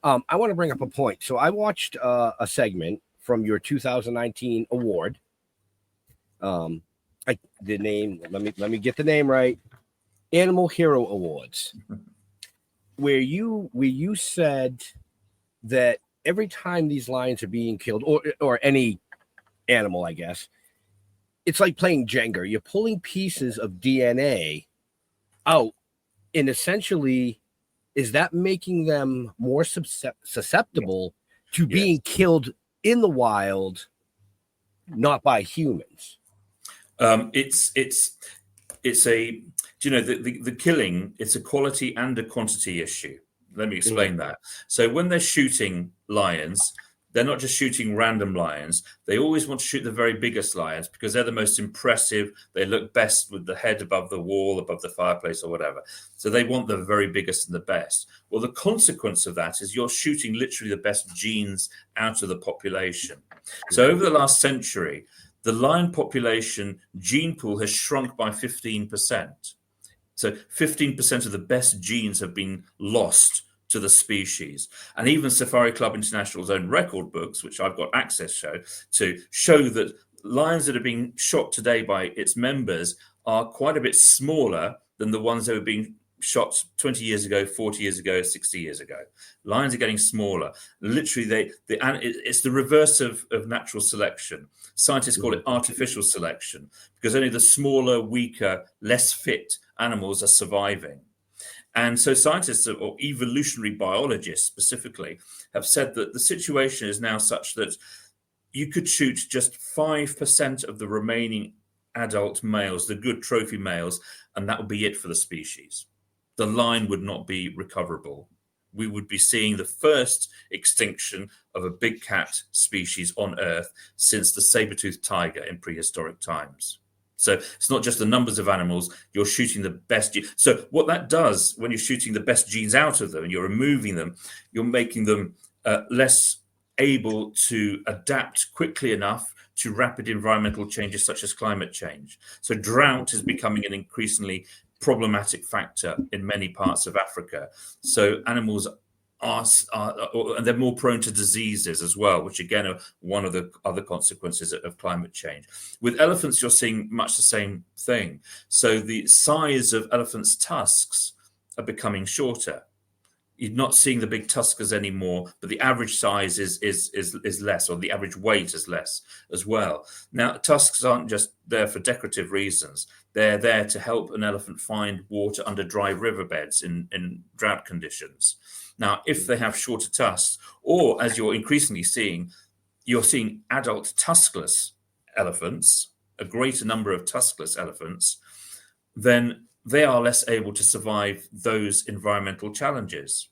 [SPEAKER 6] I want to bring up a point. So I watched a segment from your 2019 award. the name. Let me get the name right. Animal Hero Awards, where you said that every time these lions are being killed, or any animal, I guess, it's like playing Jenga. You're pulling pieces of DNA out, and essentially, is that making them more susceptible to being killed in the wild, not by humans?
[SPEAKER 8] It's a, the killing, it's a quality and a quantity issue. Let me explain that. So when they're shooting lions, they're not just shooting random lions. They always want to shoot the very biggest lions because they're the most impressive. They look best with the head above the wall, above the fireplace or whatever. So they want the very biggest and the best. Well, the consequence of that is you're shooting literally the best genes out of the population. So over the last century, the lion population gene pool has shrunk by 15%. So 15% of the best genes have been lost to the species. And even Safari Club International's own record books, which I've got access to show that lions that are being shot today by its members are quite a bit smaller than the ones that were being shot 20 years ago, 40 years ago, 60 years ago. Lions are getting smaller. Literally, it's the reverse of natural selection. Scientists call it artificial selection because only the smaller, weaker, less fit animals are surviving. And so scientists, or evolutionary biologists specifically, have said that the situation is now such that you could shoot just 5% of the remaining adult males, the good trophy males, and that would be it for the species. The line would not be recoverable. We would be seeing the first extinction of a big cat species on Earth since the saber-toothed tiger in prehistoric times. So it's not just the numbers of animals, you're shooting the best. So what that does when you're shooting the best genes out of them and you're removing them, you're making them less able to adapt quickly enough to rapid environmental changes such as climate change. So drought is becoming an increasingly problematic factor in many parts of Africa. So animals are and they're more prone to diseases as well, which again are one of the other consequences of climate change. With elephants, you're seeing much the same thing. So the size of elephants' tusks are becoming shorter. You're not seeing the big tuskers anymore, but the average size is less, or the average weight is less as well. Now, tusks aren't just there for decorative reasons. They're there to help an elephant find water under dry riverbeds in drought conditions. Now, if they have shorter tusks, or as you're increasingly seeing, you're seeing adult tuskless elephants, a greater number of tuskless elephants, then they are less able to survive those environmental challenges.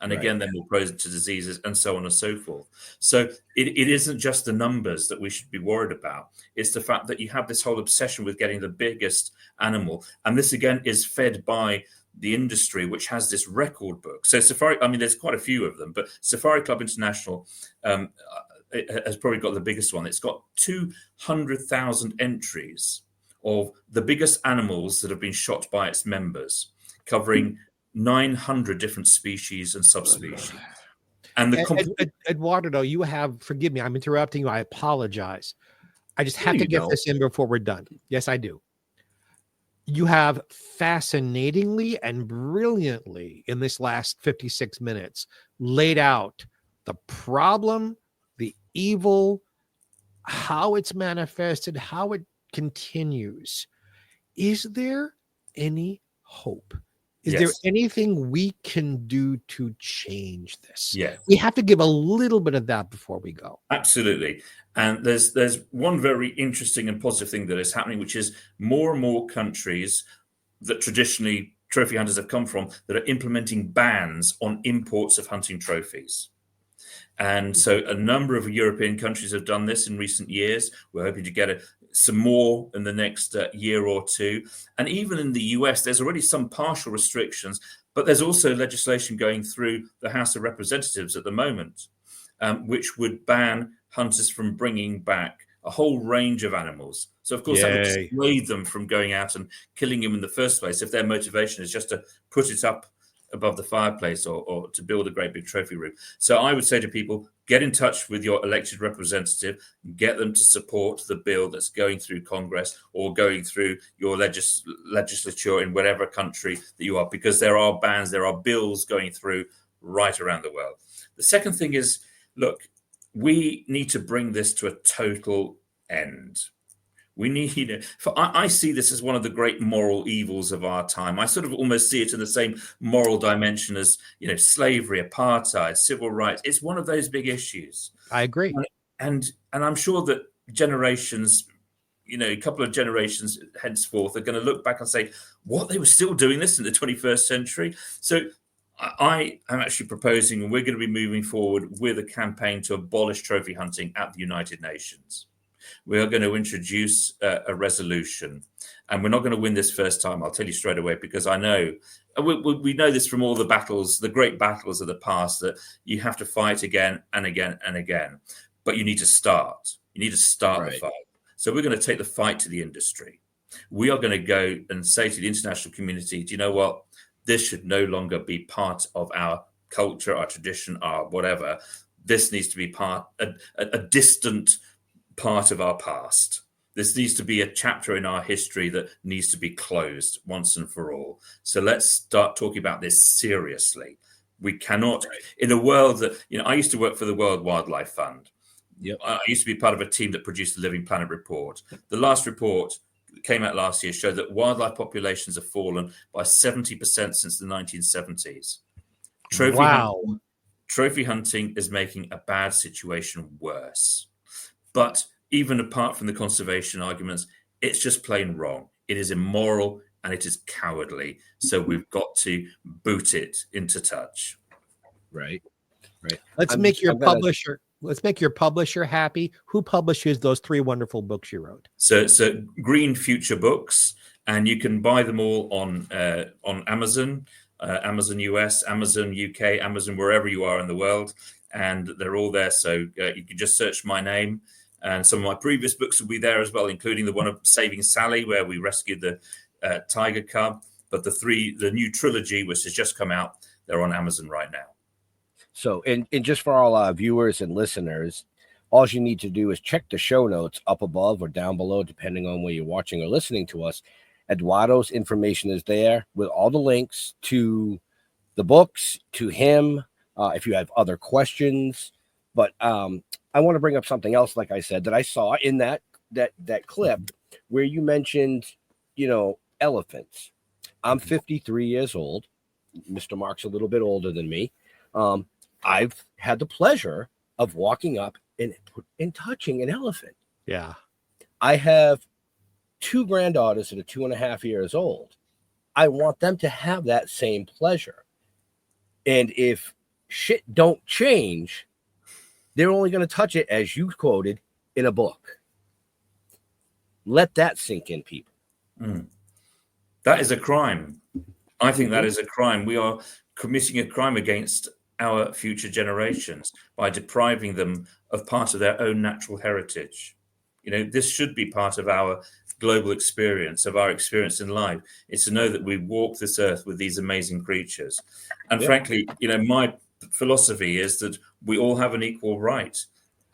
[SPEAKER 8] And again, they're more prone to diseases and so on and so forth. So it isn't just the numbers that we should be worried about. It's the fact that you have this whole obsession with getting the biggest animal. And this, again, is fed by the industry, which has this record book. So Safari, I mean, there's quite a few of them, but Safari Club International has probably got the biggest one. It's got 200,000 entries of the biggest animals that have been shot by its members, covering 900 different species and subspecies. And
[SPEAKER 7] Eduardo, you have, forgive me, I'm interrupting you. I apologize. I just have to get this in before we're done. Yes, I do. You have fascinatingly and brilliantly in this last 56 minutes laid out the problem, the evil, how it's manifested, how it continues. Is there any hope? Is there anything we can do to change this?
[SPEAKER 8] Yeah.
[SPEAKER 7] We have to give a little bit of that before we go.
[SPEAKER 8] Absolutely. And there's one very interesting and positive thing that is happening, which is more and more countries that traditionally trophy hunters have come from that are implementing bans on imports of hunting trophies. And so a number of European countries have done this in recent years. We're hoping to get some more in the next year or two. And even in the US, there's already some partial restrictions, but there's also legislation going through the House of Representatives at the moment, which would ban hunters from bringing back a whole range of animals. So, of course, that would dissuade them from going out and killing them in the first place if their motivation is just to put it up above the fireplace or to build a great big trophy room. So I would say to people, get in touch with your elected representative, get them to support the bill that's going through Congress or going through your legislature in whatever country that you are, because there are bans, there are bills going through right around the world. The second thing is, look, we need to bring this to a total end. We need, I see this as one of the great moral evils of our time. I sort of almost see it in the same moral dimension as, slavery, apartheid, civil rights. It's one of those big issues.
[SPEAKER 7] I agree.
[SPEAKER 8] And I'm sure that generations, a couple of generations henceforth are going to look back and say, what, they were still doing this in the 21st century? So I am actually proposing, and we're going to be moving forward with a campaign to abolish trophy hunting at the United Nations. We are going to introduce a resolution, and we're not going to win this first time. I'll tell you straight away, because I know we know this from all the battles, the great battles of the past, that you have to fight again and again and again. But you need to start. You need to start the fight. So we're going to take the fight to the industry. We are going to go and say to the international community, do you know what? This should no longer be part of our culture, our tradition, our whatever. This needs to be a distant part of our past. This needs to be a chapter in our history that needs to be closed once and for all. So let's start talking about this seriously. We cannot, in a world that, I used to work for the World Wildlife Fund.
[SPEAKER 6] Yep.
[SPEAKER 8] I used to be part of a team that produced the Living Planet report. The last report that came out last year showed that wildlife populations have fallen by 70% since the 1970s. Trophy hunting is making a bad situation worse. But even apart from the conservation arguments, it's just plain wrong. It is immoral and it is cowardly. So we've got to boot it into touch.
[SPEAKER 6] Right.
[SPEAKER 7] Let's make your publisher happy. Who publishes those 3 wonderful books you wrote?
[SPEAKER 8] So Green Future Books, and you can buy them all on Amazon, Amazon US, Amazon UK, Amazon wherever you are in the world, and they're all there. So you can just search my name. And some of my previous books will be there as well, including the one of Saving Sally, where we rescued the tiger cub. But the new trilogy, which has just come out, they're on Amazon right now.
[SPEAKER 6] So, and just for all our viewers and listeners, all you need to do is check the show notes up above or down below, depending on where you're watching or listening to us. Eduardo's information is there with all the links to the books, to him, if you have other questions. But I want to bring up something else, like I said, that I saw in that clip where you mentioned, elephants. I'm 53 years old. Mr. Mark's a little bit older than me. I've had the pleasure of walking up and touching an elephant.
[SPEAKER 7] Yeah.
[SPEAKER 6] I have 2 granddaughters that are 2.5 years old. I want them to have that same pleasure. And if shit don't change, they're only going to touch it, as you quoted, in a book. Let that sink in, people.
[SPEAKER 8] That is a crime. I think that is a crime. We are committing a crime against our future generations by depriving them of part of their own natural heritage. This should be part of our global experience, of our experience in life. It's to know that we walk this earth with these amazing creatures. And frankly, my philosophy is that we all have an equal right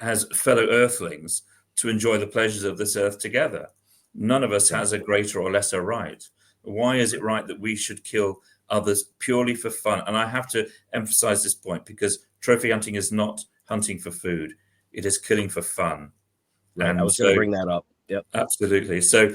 [SPEAKER 8] as fellow earthlings to enjoy the pleasures of this earth together. None of us has a greater or lesser right. Why is it right that we should kill others purely for fun? And I have to emphasize this point, because trophy hunting is not hunting for food. It is killing for fun.
[SPEAKER 6] Right, and I was going to bring that up. Yep.
[SPEAKER 8] Absolutely. So,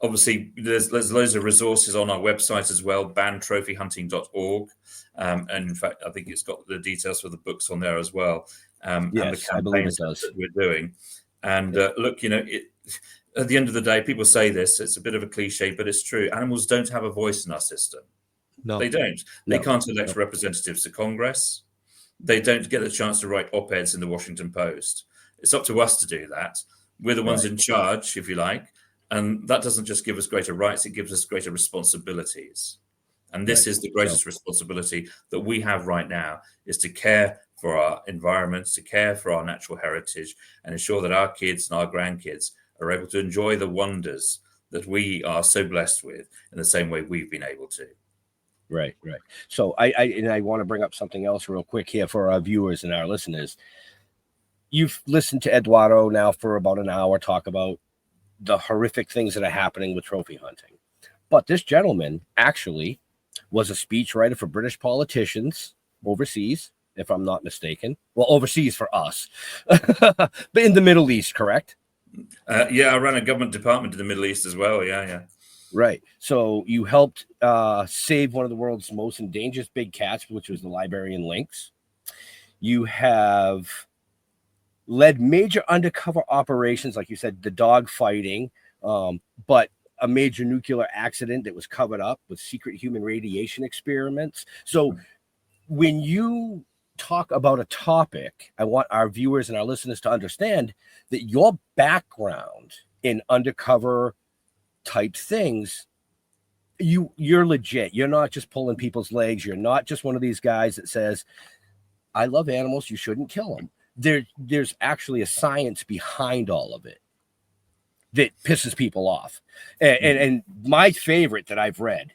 [SPEAKER 8] obviously, there's loads of resources on our website as well, bantrophyhunting.org. And in fact, I think it's got the details for the books on there as well.
[SPEAKER 6] Yes,
[SPEAKER 8] and the
[SPEAKER 6] I believe it
[SPEAKER 8] campaigns
[SPEAKER 6] does.
[SPEAKER 8] that we're doing. And look, at the end of the day, people say this, it's a bit of a cliche, but it's true. Animals don't have a voice in our system.
[SPEAKER 7] No,
[SPEAKER 8] they don't. They can't elect representatives to Congress. They don't get a chance to write op-eds in the Washington Post. It's up to us to do that. We're the ones in charge, if you like. And that doesn't just give us greater rights, it gives us greater responsibilities. And this is the greatest responsibility that we have right now, is to care for our environment, to care for our natural heritage, and ensure that our kids and our grandkids are able to enjoy the wonders that we are so blessed with in the same way we've been able to.
[SPEAKER 6] Right. So I want to bring up something else real quick here for our viewers and our listeners. you've listened to Eduardo now for about an hour talk about the horrific things that are happening with trophy hunting. But this gentleman actually was a speechwriter for British politicians overseas, if I'm not mistaken. Well, overseas for us, but in the Middle East, correct?
[SPEAKER 8] Yeah, I ran a government department in the Middle East as well. Yeah.
[SPEAKER 6] Right. So you helped save one of the world's most endangered big cats, which was the Iberian Lynx. You have led major undercover operations, like you said, the dog fighting, but a major nuclear accident that was covered up with secret human radiation experiments. So when you talk about a topic, I want our viewers and our listeners to understand that your background in undercover type things, you're legit. You're not just pulling people's legs. You're not just one of these guys that says, I love animals, you shouldn't kill them. There's actually a science behind all of it that pisses people off. And my favorite that I've read,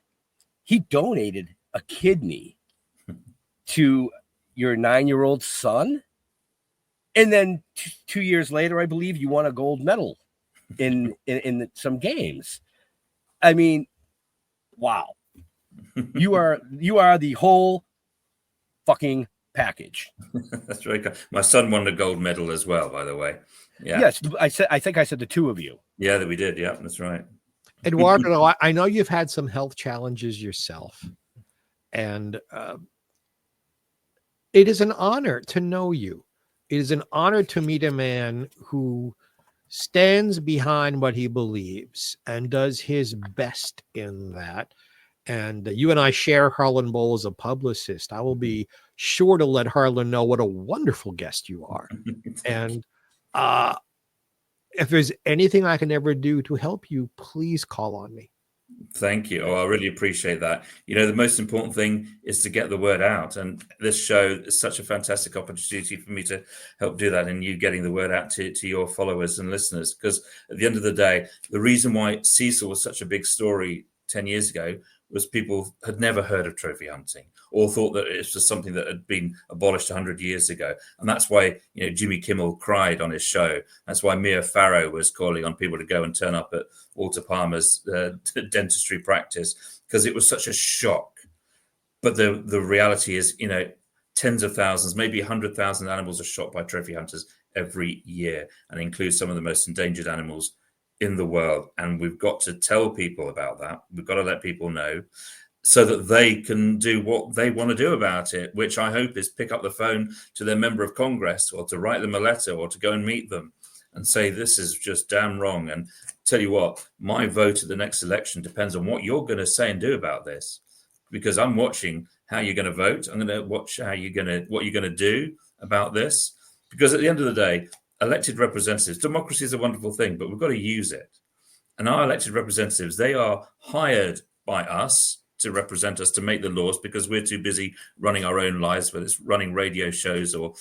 [SPEAKER 6] he donated a kidney to your 9-year-old son. And then 2 years later, I believe you won a gold medal in some games. I mean, wow. You are the whole fucking package.
[SPEAKER 8] That's very cool. My son won the gold medal as well, by the way. Yeah.
[SPEAKER 6] Yes, I think I said the two of you.
[SPEAKER 8] Yeah, that we did. Yeah, that's right.
[SPEAKER 7] Eduardo, I know you've had some health challenges yourself, and it is an honor to know you. It is an honor to meet a man who stands behind what he believes and does his best in that. And you and I share Harlan Bowl as a publicist. I will be sure to let Harlan know what a wonderful guest you are. And if there's anything I can ever do to help you, please call on me.
[SPEAKER 8] Thank you. Oh, I really appreciate that. You know, the most important thing is to get the word out. And this show is such a fantastic opportunity for me to help do that, and you getting the word out to your followers and listeners. Because at the end of the day, the reason why Cecil was such a big story 10 years ago was people had never heard of trophy hunting or thought that it was just something that had been abolished 100 years ago. And that's why, you know, Jimmy Kimmel cried on his show. That's why Mia Farrow was calling on people to go and turn up at Walter Palmer's dentistry practice, because it was such a shock. But the reality is, you know, tens of thousands, maybe 100,000 animals are shot by trophy hunters every year, and includes some of the most endangered animals in the world. And we've got to tell people about that. We've got to let people know so that they can do what they want to do about it, which I hope is pick up the phone to their member of Congress, or to write them a letter, or to go and meet them and say, this is just damn wrong. And tell you what, my vote at the next election depends on what you're going to say and do about this, because I'm watching how you're going to vote. I'm going to watch what you're going to do about this, because at the end of the day, elected representatives, democracy is a wonderful thing, but we've got to use it. And our elected representatives, they are hired by us to represent us, to make the laws, because we're too busy running our own lives, whether it's running radio shows or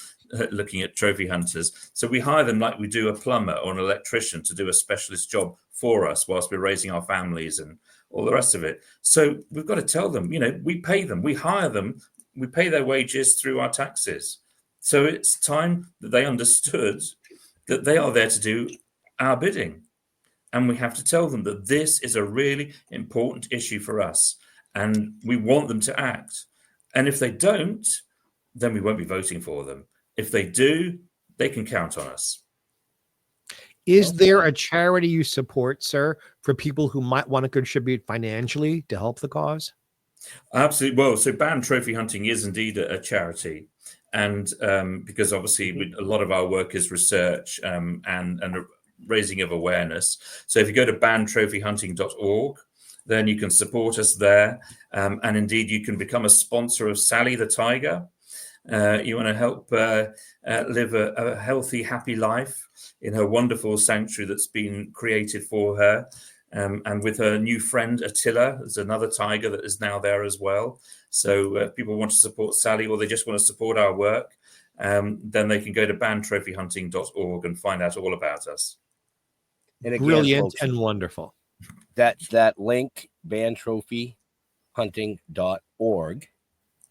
[SPEAKER 8] looking at trophy hunters. So we hire them like we do a plumber or an electrician to do a specialist job for us whilst we're raising our families and all the rest of it. So we've got to tell them, you know, we pay them, we hire them, we pay their wages through our taxes. So it's time that they understood that they are there to do our bidding. And we have to tell them that this is a really important issue for us, and we want them to act. And if they don't, then we won't be voting for them. If they do, they can count on us.
[SPEAKER 7] Is there a charity you support, sir, for people who might want to contribute financially to help the cause?
[SPEAKER 8] Absolutely. Well, so Banned Trophy Hunting is indeed a charity. And because obviously a lot of our work is research and raising of awareness. So if you go to bannedtrophyhunting.org, then you can support us there. And indeed, you can become a sponsor of Sally the Tiger. You want to help live a healthy, happy life in her wonderful sanctuary that's been created for her. And with her new friend, Attila, there's another tiger that is now there as well. So if people want to support Sally, or they just want to support our work, then they can go to bannedtrophyhunting.org and find out all about us.
[SPEAKER 6] And again,
[SPEAKER 7] Brilliant
[SPEAKER 6] folks,
[SPEAKER 7] and wonderful.
[SPEAKER 6] That's that link, bannedtrophyhunting.org,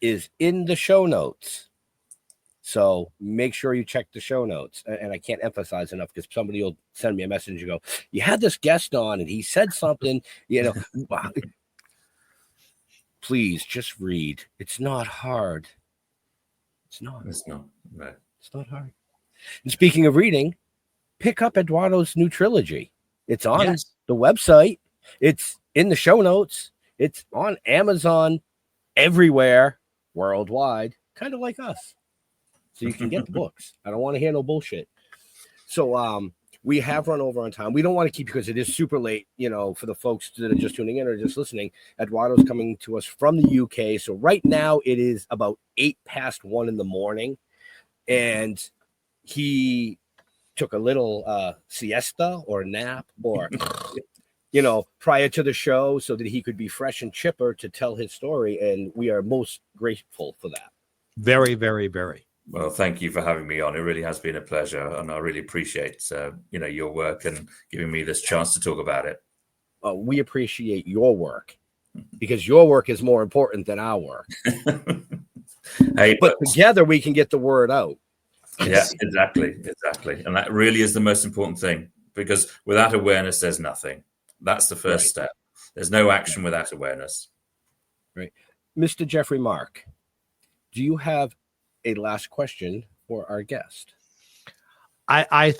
[SPEAKER 6] is in the show notes. So make sure you check the show notes. And I can't emphasize enough because somebody will send me a message and go, you had this guest on and he said something, Please just read. It's not hard. It's not.
[SPEAKER 8] It's not. No.
[SPEAKER 6] It's not hard. And speaking of reading, pick up Eduardo's new trilogy. It's on the website. It's in the show notes. It's on Amazon everywhere worldwide, kind of like us. So you can get the books. I don't want to hear no bullshit. So we have run over on time. We don't want to keep you because it is super late, for the folks that are just tuning in or just listening. Eduardo's coming to us from the UK. So right now it is about 1:08 in the morning. And he took a little siesta or nap or, prior to the show so that he could be fresh and chipper to tell his story. And we are most grateful for that.
[SPEAKER 7] Very, very, very.
[SPEAKER 8] Well, thank you for having me on. It really has been a pleasure, and I really appreciate your work and giving me this chance to talk about it.
[SPEAKER 6] We appreciate your work because your work is more important than our work. But together we can get the word out.
[SPEAKER 8] Yeah, exactly, and that really is the most important thing because without awareness, there's nothing. That's the first step. There's no action without awareness.
[SPEAKER 6] Right, Mr. Jeffrey Mark, do you have a last question for our guest?
[SPEAKER 7] I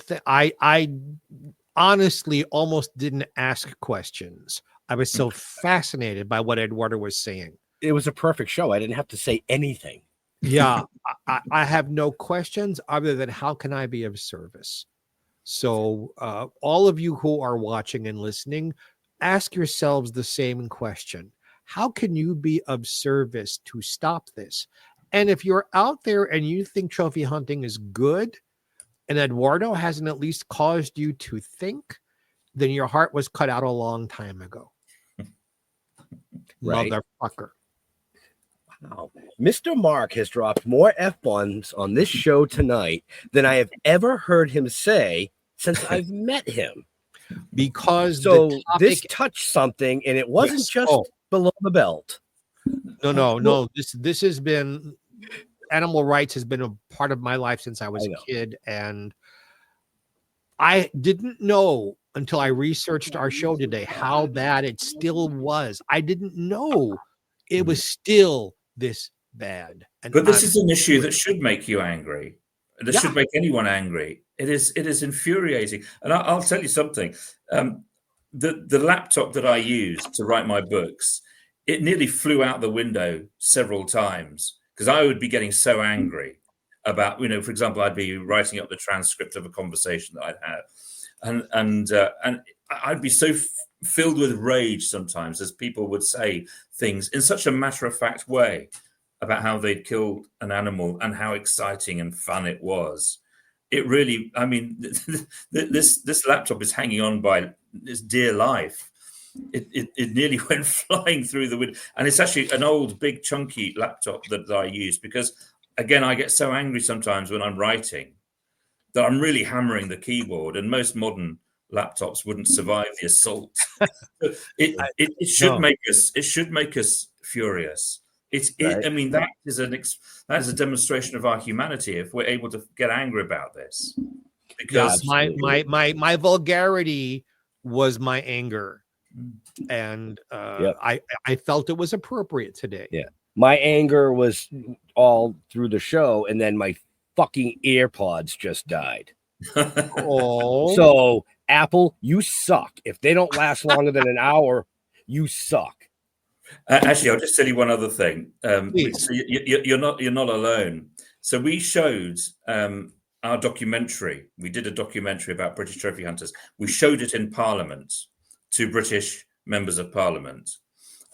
[SPEAKER 7] honestly almost didn't ask questions. I was so fascinated by what Eduardo was saying.
[SPEAKER 6] It was a perfect show. I didn't have to say anything.
[SPEAKER 7] Yeah, I have no questions other than how can I be of service? So all of you who are watching and listening, ask yourselves the same question. How can you be of service to stop this? And if you're out there and you think trophy hunting is good and Eduardo hasn't at least caused you to think, then your heart was cut out a long time ago.
[SPEAKER 6] Right.
[SPEAKER 7] Motherfucker.
[SPEAKER 6] Wow. Mr. Mark has dropped more F-bombs on this show tonight than I have ever heard him say since I've met him.
[SPEAKER 7] Because
[SPEAKER 6] this touched something and it wasn't just below the belt.
[SPEAKER 7] No. This has been animal rights has been a part of my life since I was a kid, and I didn't know until I researched our show today how bad it still was. I didn't know it was still this bad.
[SPEAKER 8] But this is an issue that should make you angry. This should make anyone angry. It is infuriating. And I'll tell you something. The laptop that I used to write my books, it nearly flew out the window several times because I would be getting so angry about, for example, I'd be writing up the transcript of a conversation that I'd had, and I'd be so filled with rage sometimes as people would say things in such a matter-of-fact way about how they'd killed an animal and how exciting and fun it was. It really, this laptop is hanging on by its dear life. It nearly went flying through the window. And it's actually an old, big, chunky laptop that I use because, again, I get so angry sometimes when I'm writing that I'm really hammering the keyboard, and most modern laptops wouldn't survive the assault. It should make us furious. That is a demonstration of our humanity if we're able to get angry about this. Because
[SPEAKER 7] my vulgarity was my anger. And I felt it was appropriate today.
[SPEAKER 6] Yeah, my anger was all through the show, and then my fucking AirPods just died. So Apple, you suck. If they don't last longer than an hour, you suck.
[SPEAKER 8] Actually, I'll just tell you one other thing. So you're not alone. So we showed our documentary. We did a documentary about British trophy hunters. We showed it in Parliament to British members of Parliament.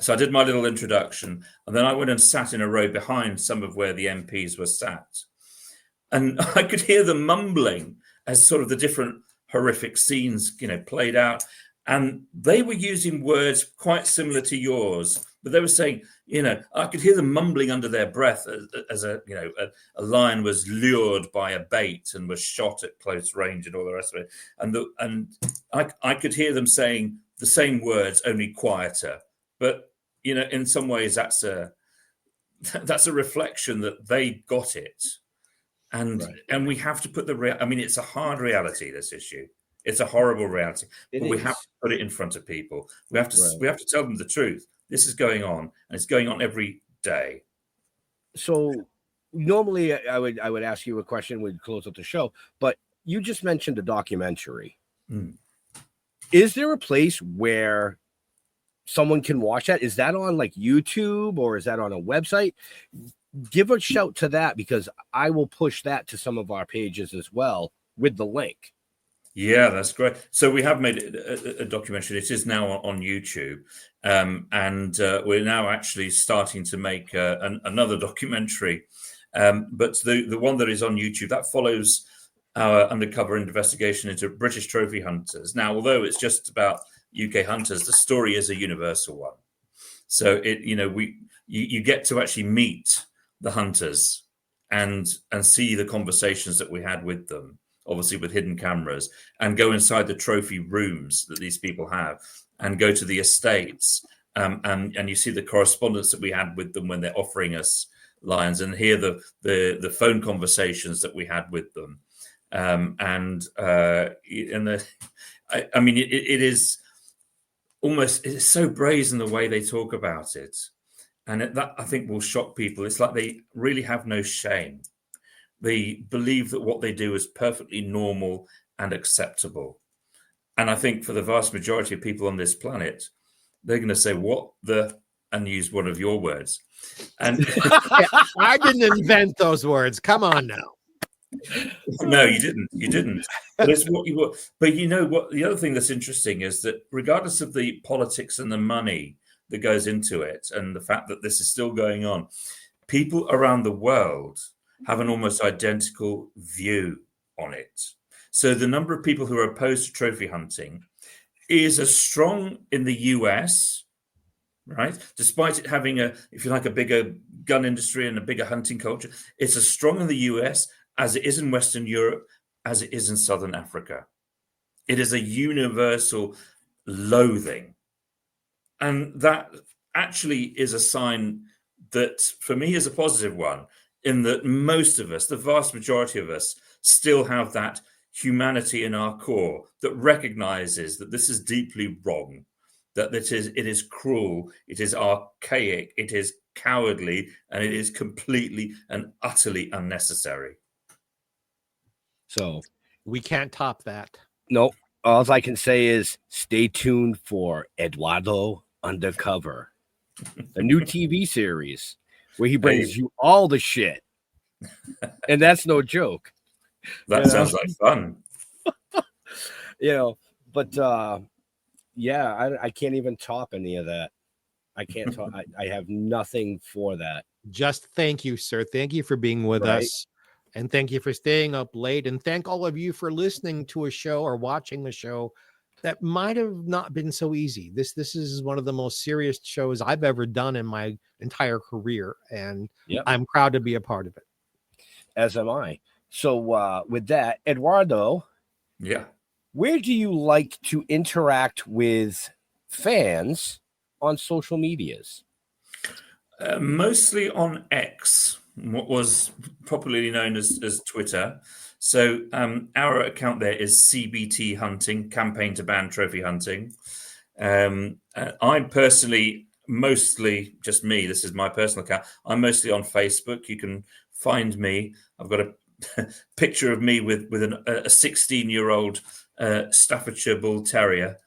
[SPEAKER 8] So I did my little introduction, and then I went and sat in a row behind some of where the MPs were sat. And I could hear them mumbling as sort of the different horrific scenes, played out. And they were using words quite similar to yours, but they were saying, I could hear them mumbling under their breath as a lion was lured by a bait and was shot at close range and all the rest of it. And I could hear them saying the same words, only quieter. But, in some ways that's a reflection that they got it. And
[SPEAKER 6] Right.
[SPEAKER 8] and we have to put I mean, it's a hard reality, this issue. It's a horrible reality,
[SPEAKER 6] It
[SPEAKER 8] but we
[SPEAKER 6] is.
[SPEAKER 8] have to put it in front of people. We have to
[SPEAKER 6] Right.
[SPEAKER 8] we have to tell them the truth. This is going on, and it's going on every day.
[SPEAKER 6] So normally I would ask you a question, we'd close up the show, but you just mentioned a documentary.
[SPEAKER 8] Mm.
[SPEAKER 6] Is there a place where someone can watch that? Is that on like YouTube or is that on a website? Give a shout to that, because I will push that to some of our pages as well with the link.
[SPEAKER 8] Yeah, that's great. So we have made a documentary. It is now on YouTube, and we're now actually starting to make another documentary. But the one that is on YouTube, that follows our undercover investigation into British trophy hunters. Now, although it's just about UK hunters, the story is a universal one. So you get to actually meet the hunters and see the conversations that we had with them, obviously with hidden cameras, and go inside the trophy rooms that these people have, and go to the estates, and you see the correspondence that we had with them when they're offering us lions, and hear the phone conversations that we had with them, I mean, it is almost, it's so brazen the way they talk about it, and that I think will shock people. It's like they really have no shame. They believe that what they do is perfectly normal and acceptable. And I think for the vast majority of people on this planet, they're going to say, what the, and use one of your words. And
[SPEAKER 7] I didn't invent those words. Come on now.
[SPEAKER 8] No, you didn't. But it's what you were. But you know what? The other thing that's interesting is that regardless of the politics and the money that goes into it, and the fact that this is still going on, people around the world have an almost identical view on it. So the number of people who are opposed to trophy hunting is as strong in the US, right? Despite it having a, if you like, a bigger gun industry and a bigger hunting culture, it's as strong in the US as it is in Western Europe, as it is in Southern Africa. It is a universal loathing. And that actually is a sign that, for me, is a positive one, in that most of us, the vast majority of us, still have that humanity in our core that recognizes that this is deeply wrong, that it is cruel, it is archaic, it is cowardly, and it is completely and utterly unnecessary.
[SPEAKER 6] So
[SPEAKER 7] we can't top that.
[SPEAKER 6] No, all I can say is stay tuned for Eduardo Undercover, a new TV series where he brings you all the shit. And that's no joke.
[SPEAKER 8] That sounds like fun.
[SPEAKER 6] But yeah, I can't even top any of that. I can't talk. I have nothing for that.
[SPEAKER 7] Just thank you, sir. Thank you for being with us. And thank you for staying up late. And thank all of you for listening to a show or watching a show that might have not been so easy. This is one of the most serious shows I've ever done in my entire career. And I'm proud to be a part of it.
[SPEAKER 6] As am I. So with that, Eduardo, where do you like to interact with fans on social medias?
[SPEAKER 8] Mostly on X, what was popularly known as Twitter. So our account there is CBT Hunting, Campaign to Ban Trophy Hunting. I'm personally mostly, just me, this is my personal account, I'm mostly on Facebook. You can find me. I've got a picture of me with a 16-year-old Staffordshire Bull Terrier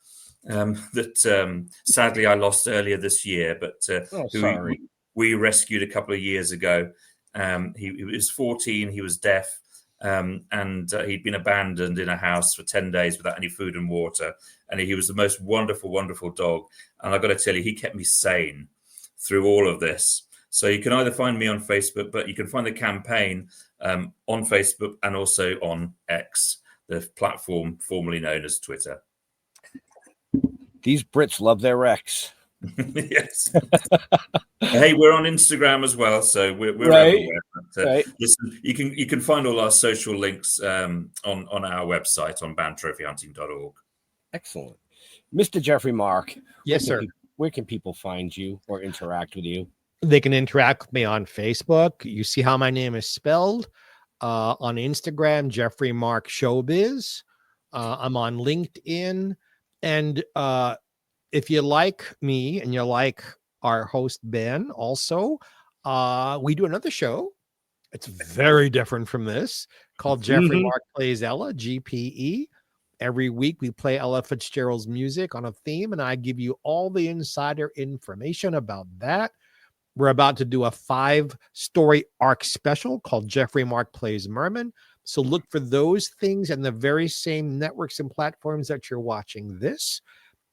[SPEAKER 8] that sadly I lost earlier this year, but who we rescued a couple of years ago. He was 14, he was deaf, and he'd been abandoned in a house for 10 days without any food and water. And he was the most wonderful, wonderful dog. And I've got to tell you, he kept me sane through all of this. So you can either find me on Facebook, but you can find the campaign on Facebook and also on X, the platform formerly known as Twitter.
[SPEAKER 6] These Brits love their X.
[SPEAKER 8] Yes. Hey, we're on Instagram as well, so we're everywhere. But, listen, you can find all our social links on our website on bantrophyhunting.org.
[SPEAKER 6] Excellent. Mr. Jeffrey Mark.
[SPEAKER 7] Yes, sir.
[SPEAKER 6] Where can people find you or interact with you?
[SPEAKER 7] They can interact with me on Facebook. You see how my name is spelled. On Instagram, Jeffrey Mark Showbiz. I'm on LinkedIn. And if you like me and you like our host, Ben, also, we do another show. It's very different from this, called Jeffrey Mark Plays Ella, GPE. Every week we play Ella Fitzgerald's music on a theme, and I give you all the insider information about that. We're about to do a 5-story arc special called Jeffrey Mark Plays Merman. So look for those things and the very same networks and platforms that you're watching this.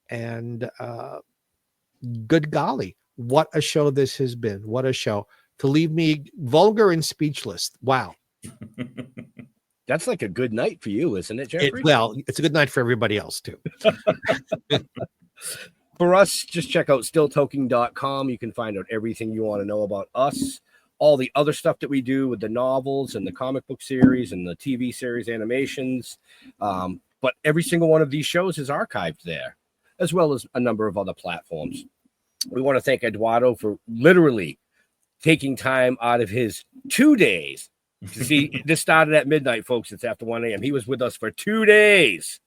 [SPEAKER 7] And good golly, what a show this has been. What a show. To leave me vulgar and speechless. Wow.
[SPEAKER 6] That's like a good night for you, isn't it, Jeffrey?
[SPEAKER 7] It's a good night for everybody else, too.
[SPEAKER 6] For us, just check out stilltoking.com. You can find out everything you want to know about us, all the other stuff that we do with the novels and the comic book series and the TV series animations. But every single one of these shows is archived there, as well as a number of other platforms. We want to thank Eduardo for literally taking time out of his 2 days. See, this started at midnight, folks. It's after 1 a.m. He was with us for 2 days.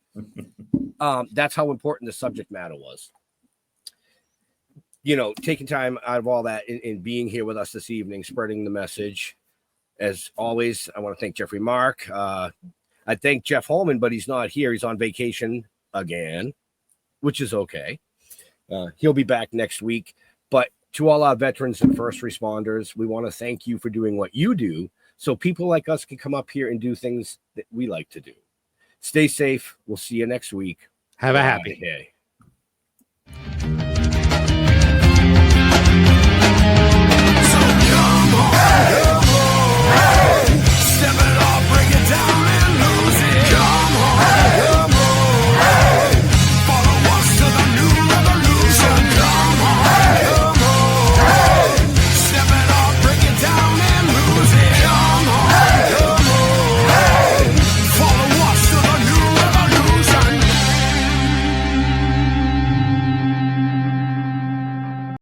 [SPEAKER 6] That's how important the subject matter was. You know, taking time out of all that and being here with us this evening, spreading the message. As always, I want to thank Jeffrey Mark. I thank Jeff Holman, but he's not here. He's on vacation again, which is okay. He'll be back next week. But to all our veterans and first responders, we want to thank you for doing what you do, so people like us can come up here and do things that we like to do. Stay safe. We'll see you next week.
[SPEAKER 7] Have a happy
[SPEAKER 6] day.